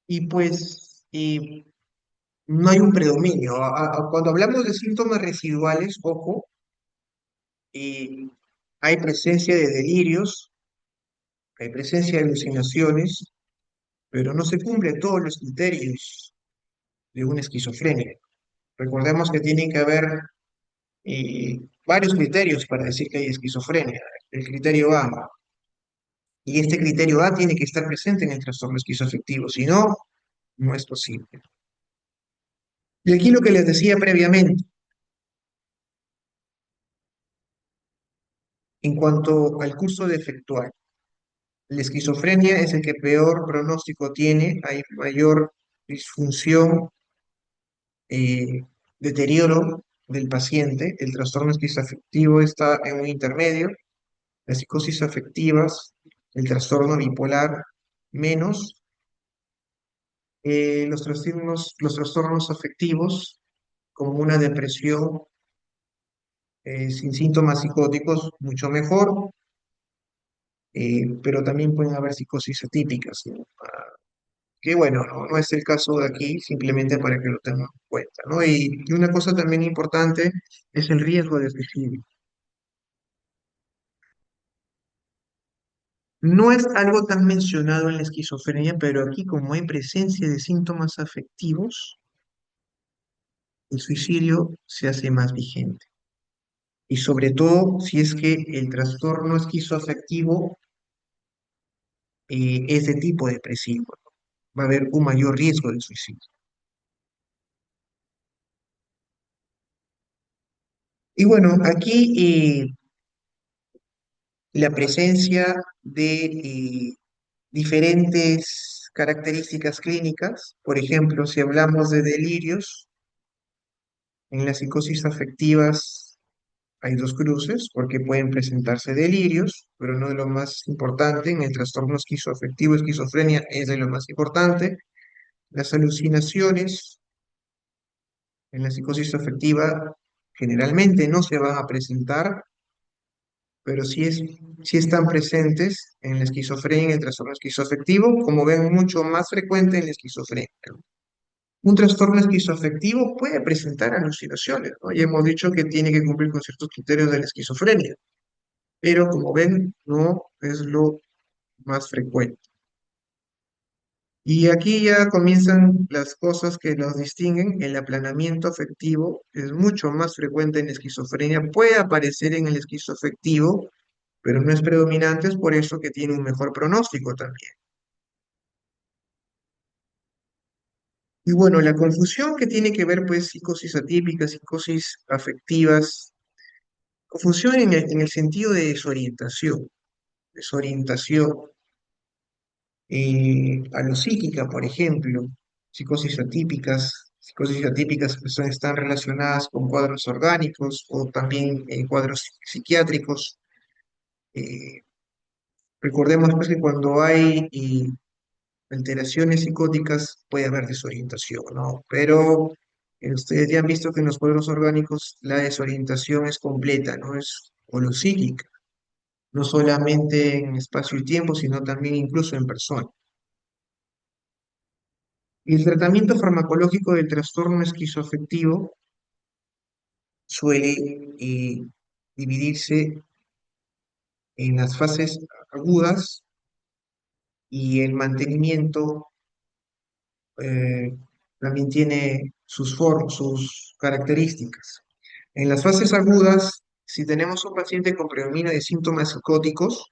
y pues no hay un predominio. Cuando hablamos de síntomas residuales, ojo, eh, hay presencia de delirios, hay presencia de alucinaciones, pero no se cumplen todos los criterios de una esquizofrenia. Recordemos que tiene que haber varios criterios para decir que hay esquizofrenia. El criterio A, y este criterio A tiene que estar presente en el trastorno esquizoafectivo, si no, no es posible. Y aquí lo que les decía previamente, en cuanto al curso defectual, la esquizofrenia es el que peor pronóstico tiene, hay mayor disfunción, eh, deterioro del paciente, el trastorno esquizoafectivo está en un intermedio, las psicosis afectivas, el trastorno bipolar menos, los trastornos afectivos como una depresión sin síntomas psicóticos, mucho mejor, pero también pueden haber psicosis atípicas, ¿no? Que bueno, no es el caso de aquí, simplemente para que lo tengamos en cuenta, ¿no? Y una cosa también importante es el riesgo de suicidio. No es algo tan mencionado en la esquizofrenia, pero aquí como hay presencia de síntomas afectivos, el suicidio se hace más vigente. Y sobre todo si es que el trastorno esquizoafectivo es de tipo depresivo, ¿no? Va a haber un mayor riesgo de suicidio. Y bueno, aquí la presencia de diferentes características clínicas, por ejemplo, si hablamos de delirios, en las psicosis afectivas hay dos cruces, porque pueden presentarse delirios, pero no de lo más importante, en el trastorno esquizoafectivo, esquizofrenia es de lo más importante. Las alucinaciones en la psicosis afectiva generalmente no se van a presentar, pero sí están presentes en la esquizofrenia y en el trastorno esquizoafectivo, como ven mucho más frecuente en la esquizofrenia. Un trastorno esquizoafectivo puede presentar alucinaciones, ¿no? Ya hemos dicho que tiene que cumplir con ciertos criterios de la esquizofrenia, pero como ven, no es lo más frecuente. Y aquí ya comienzan las cosas que los distinguen. El aplanamiento afectivo es mucho más frecuente en la esquizofrenia, puede aparecer en el esquizoafectivo, pero no es predominante, es por eso que tiene un mejor pronóstico también. Y bueno, la confusión que tiene que ver, pues, psicosis atípicas, psicosis afectivas, confusión en el sentido de desorientación a lo psíquica, por ejemplo, psicosis atípicas que están relacionadas con cuadros orgánicos o también cuadros psiquiátricos. Eh, Recordemos pues que cuando hay alteraciones psicóticas puede haber desorientación, ¿no? Pero ustedes ya han visto que en los cuadros orgánicos la desorientación es completa, ¿no? Es holopsíquica, no solamente en espacio y tiempo, sino también incluso en persona. Y el tratamiento farmacológico del trastorno esquizoafectivo suele dividirse en las fases agudas y el mantenimiento eh, también tiene sus características. En las fases agudas, si tenemos un paciente con predominio de síntomas psicóticos,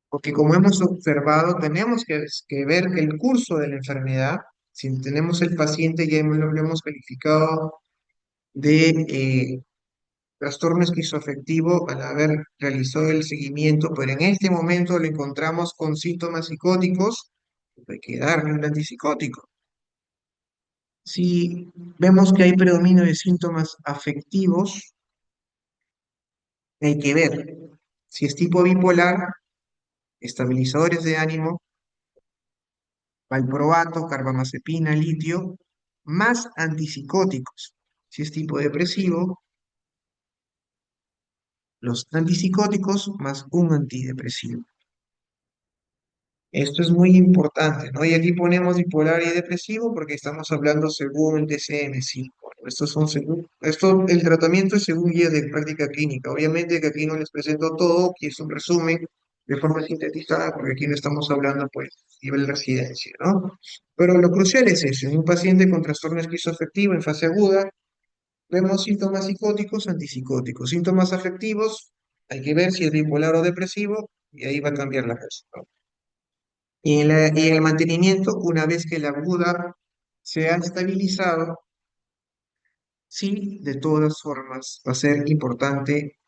porque como hemos observado, tenemos que ver el curso de la enfermedad. Si tenemos el paciente, ya lo hemos calificado de trastorno esquizoafectivo al haber realizado el seguimiento, pero en este momento lo encontramos con síntomas psicóticos, hay que darle un antipsicótico. Si vemos que hay predominio de síntomas afectivos, hay que ver si es tipo bipolar, estabilizadores de ánimo, valproato, carbamazepina, litio, más antipsicóticos. Si es tipo depresivo, los antipsicóticos más un antidepresivo. Esto es muy importante, ¿no? Y aquí ponemos bipolar y depresivo porque estamos hablando según el DCM-5. Estos son el tratamiento es según guía de práctica clínica. Obviamente que aquí no les presento todo, aquí es un resumen de forma sintetizada, porque aquí no estamos hablando, pues, nivel de residencia, ¿no? Pero lo crucial es eso, en un paciente con trastorno esquizoafectivo en fase aguda, vemos síntomas psicóticos, antipsicóticos, síntomas afectivos, hay que ver si es bipolar o depresivo, y ahí va a cambiar la cosa, ¿no? Y en el mantenimiento, una vez que la aguda se ha estabilizado, sí, de todas formas, va a ser importante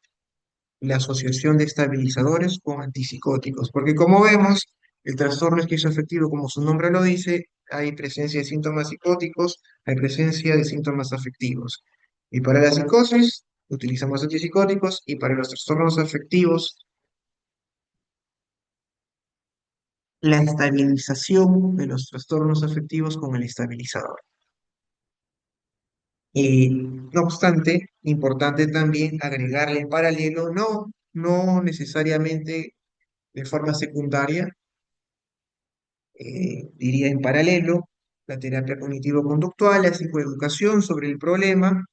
la asociación de estabilizadores con antipsicóticos, porque como vemos, el trastorno esquizoafectivo, como su nombre lo dice, hay presencia de síntomas psicóticos, hay presencia de síntomas afectivos. Y para la psicosis, utilizamos antipsicóticos, y para los trastornos afectivos, la estabilización de los trastornos afectivos con el estabilizador. No obstante, importante también agregarle en paralelo, no necesariamente de forma secundaria, diría en paralelo, la terapia cognitivo-conductual, la psicoeducación sobre el problema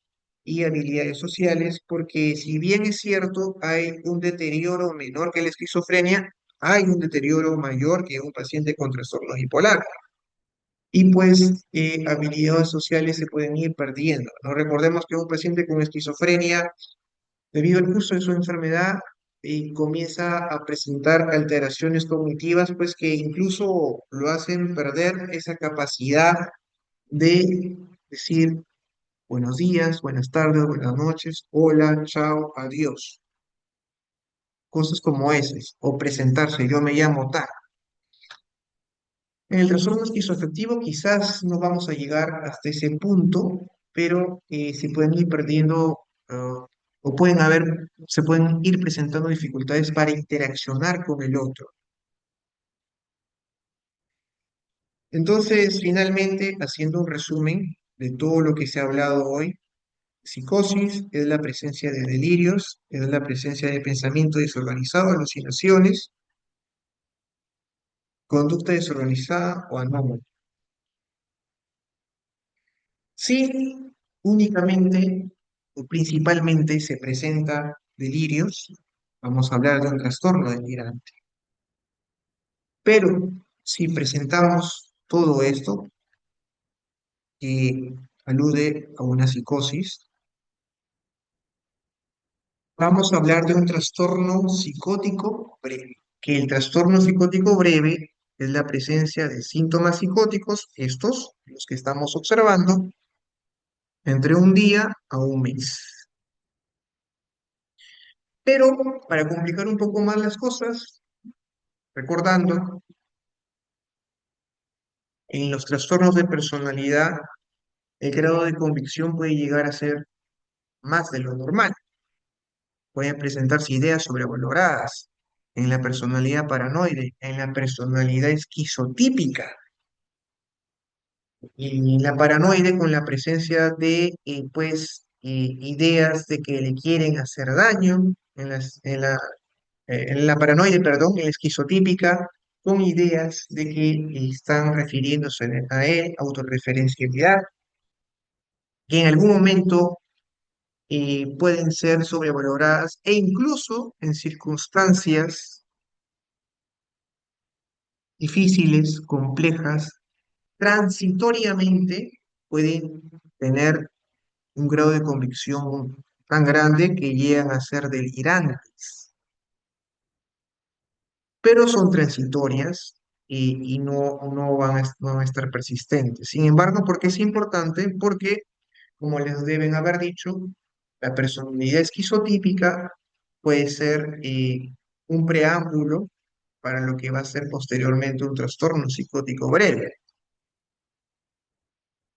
y habilidades sociales, porque si bien es cierto, hay un deterioro menor que la esquizofrenia, hay un deterioro mayor que un paciente con trastorno bipolar. Y pues habilidades sociales se pueden ir perdiendo, ¿no? Recordemos que un paciente con esquizofrenia, debido al curso de su enfermedad, comienza a presentar alteraciones cognitivas, pues que incluso lo hacen perder esa capacidad de decir buenos días, buenas tardes, buenas noches, hola, chao, adiós. Cosas como esas, o presentarse, yo me llamo tal. En el trastorno esquizoafectivo quizás no vamos a llegar hasta ese punto, pero se pueden ir perdiendo o se pueden ir presentando dificultades para interaccionar con el otro. Entonces, finalmente, haciendo un resumen de todo lo que se ha hablado hoy, psicosis es la presencia de delirios, es la presencia de pensamiento desorganizado, alucinaciones, conducta desorganizada o anómala. Sí, únicamente o principalmente se presenta delirios, vamos a hablar de un trastorno delirante, pero Si presentamos todo esto que alude a una psicosis, vamos a hablar de un trastorno psicótico breve, que el trastorno psicótico breve es la presencia de síntomas psicóticos, estos, los que estamos observando, entre un día a un mes. Pero para complicar un poco más las cosas, recordando, en los trastornos de personalidad, el grado de convicción puede llegar a ser más de lo normal. Pueden presentarse ideas sobrevaloradas en la personalidad paranoide, en la personalidad esquizotípica. Y la paranoide con la presencia de, ideas de que le quieren hacer daño, en la paranoide, perdón, en la esquizotípica, con ideas de que están refiriéndose a él, autorreferencialidad, que en algún momento pueden ser sobrevaloradas e incluso en circunstancias difíciles, complejas, transitoriamente pueden tener un grado de convicción tan grande que llegan a ser delirantes, pero son transitorias y no van a estar persistentes. Sin embargo, ¿por qué es importante? Porque, como les deben haber dicho, la personalidad esquizotípica puede ser un preámbulo para lo que va a ser posteriormente un trastorno psicótico breve.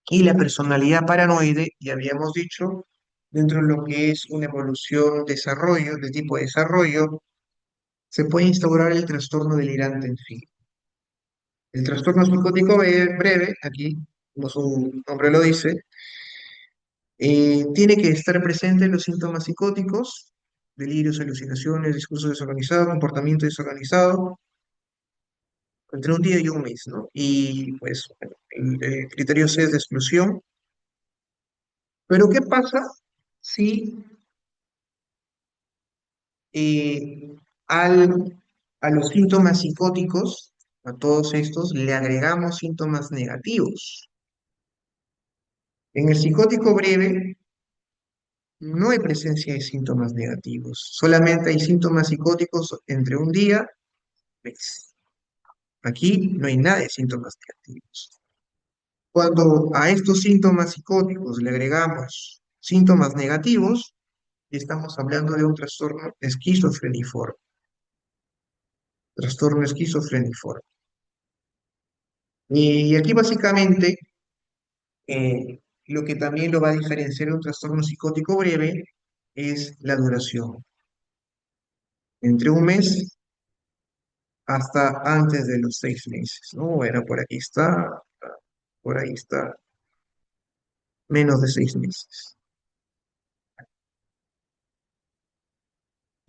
Y la personalidad paranoide, ya habíamos dicho, dentro de lo que es una evolución, desarrollo, de tipo de desarrollo, se puede instaurar el trastorno delirante en sí. El trastorno psicótico breve, aquí, como su nombre lo dice, tiene que estar presente en los síntomas psicóticos, delirios, alucinaciones, discurso desorganizado, comportamiento desorganizado, entre un día y un mes, ¿no? Y pues bueno, el criterio C es de exclusión. Pero ¿qué pasa si eh, a los síntomas psicóticos, a todos estos, le agregamos síntomas negativos? En el psicótico breve no hay presencia de síntomas negativos, solamente hay síntomas psicóticos entre un día y mes. Aquí no hay nada de síntomas negativos. Cuando a estos síntomas psicóticos le agregamos síntomas negativos, estamos hablando de un trastorno esquizofreniforme. Trastorno esquizofreniforme. Y aquí básicamente lo que también lo va a diferenciar de un trastorno psicótico breve es la duración, entre un mes hasta antes de los 6 meses, ¿no? Bueno, por ahí está, menos de 6 meses.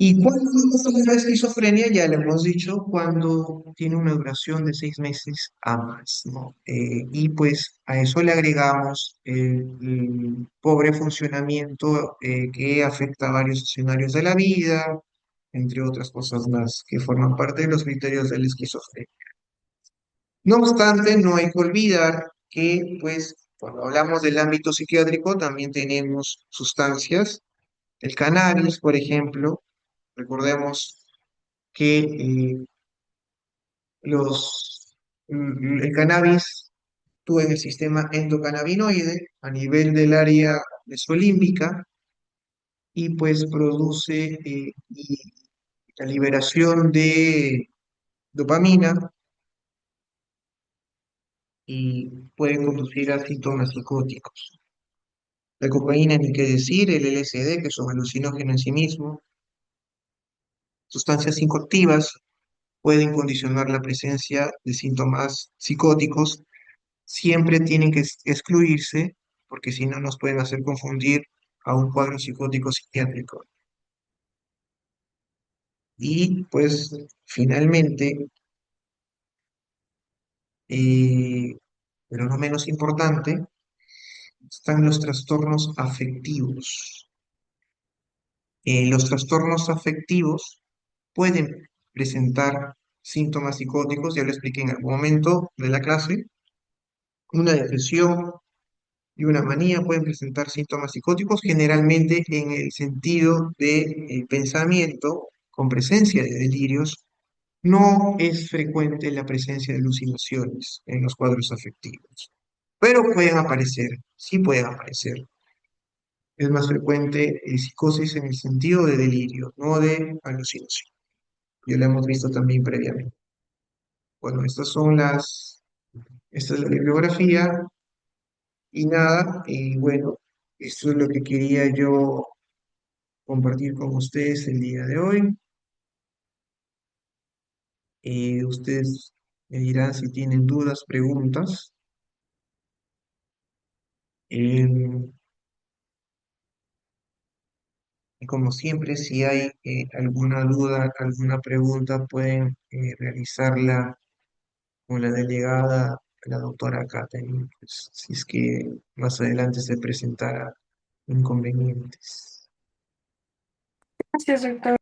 ¿Y cuándo es la esquizofrenia? Ya le hemos dicho, cuando tiene una duración de 6 meses a más, ¿no? Y pues a eso le agregamos el pobre funcionamiento que afecta a varios escenarios de la vida, entre otras cosas más que forman parte de los criterios de la esquizofrenia. No obstante, no hay que olvidar que, pues, cuando hablamos del ámbito psiquiátrico, también tenemos sustancias, el cannabis, por ejemplo. Recordemos que el cannabis actúa en el sistema endocannabinoide a nivel del área mesolímbica y pues produce la liberación de dopamina y puede conducir a síntomas psicóticos. La cocaína, ni qué decir, el LSD, que es un alucinógeno en sí mismo, sustancias psicoactivas pueden condicionar la presencia de síntomas psicóticos. Siempre tienen que excluirse porque si no nos pueden hacer confundir a un cuadro psicótico psiquiátrico. Y pues finalmente, eh, pero no menos importante, están los trastornos afectivos. Los trastornos afectivos pueden presentar síntomas psicóticos, ya lo expliqué en algún momento de la clase. Una depresión y una manía pueden presentar síntomas psicóticos, generalmente en el sentido de pensamiento con presencia de delirios. No es frecuente la presencia de alucinaciones en los cuadros afectivos, pero pueden aparecer, sí pueden aparecer. Es más frecuente psicosis en el sentido de delirio, no de alucinación. Ya lo hemos visto también previamente. Bueno, esta es la bibliografía y nada, y bueno, esto es lo que quería yo compartir con ustedes el día de hoy. Ustedes me dirán si tienen dudas, preguntas. Em, y como siempre, si hay alguna duda, alguna pregunta, pueden realizarla con la delegada, la doctora Katherine, pues, si es que más adelante se presentara inconvenientes. Gracias, doctor.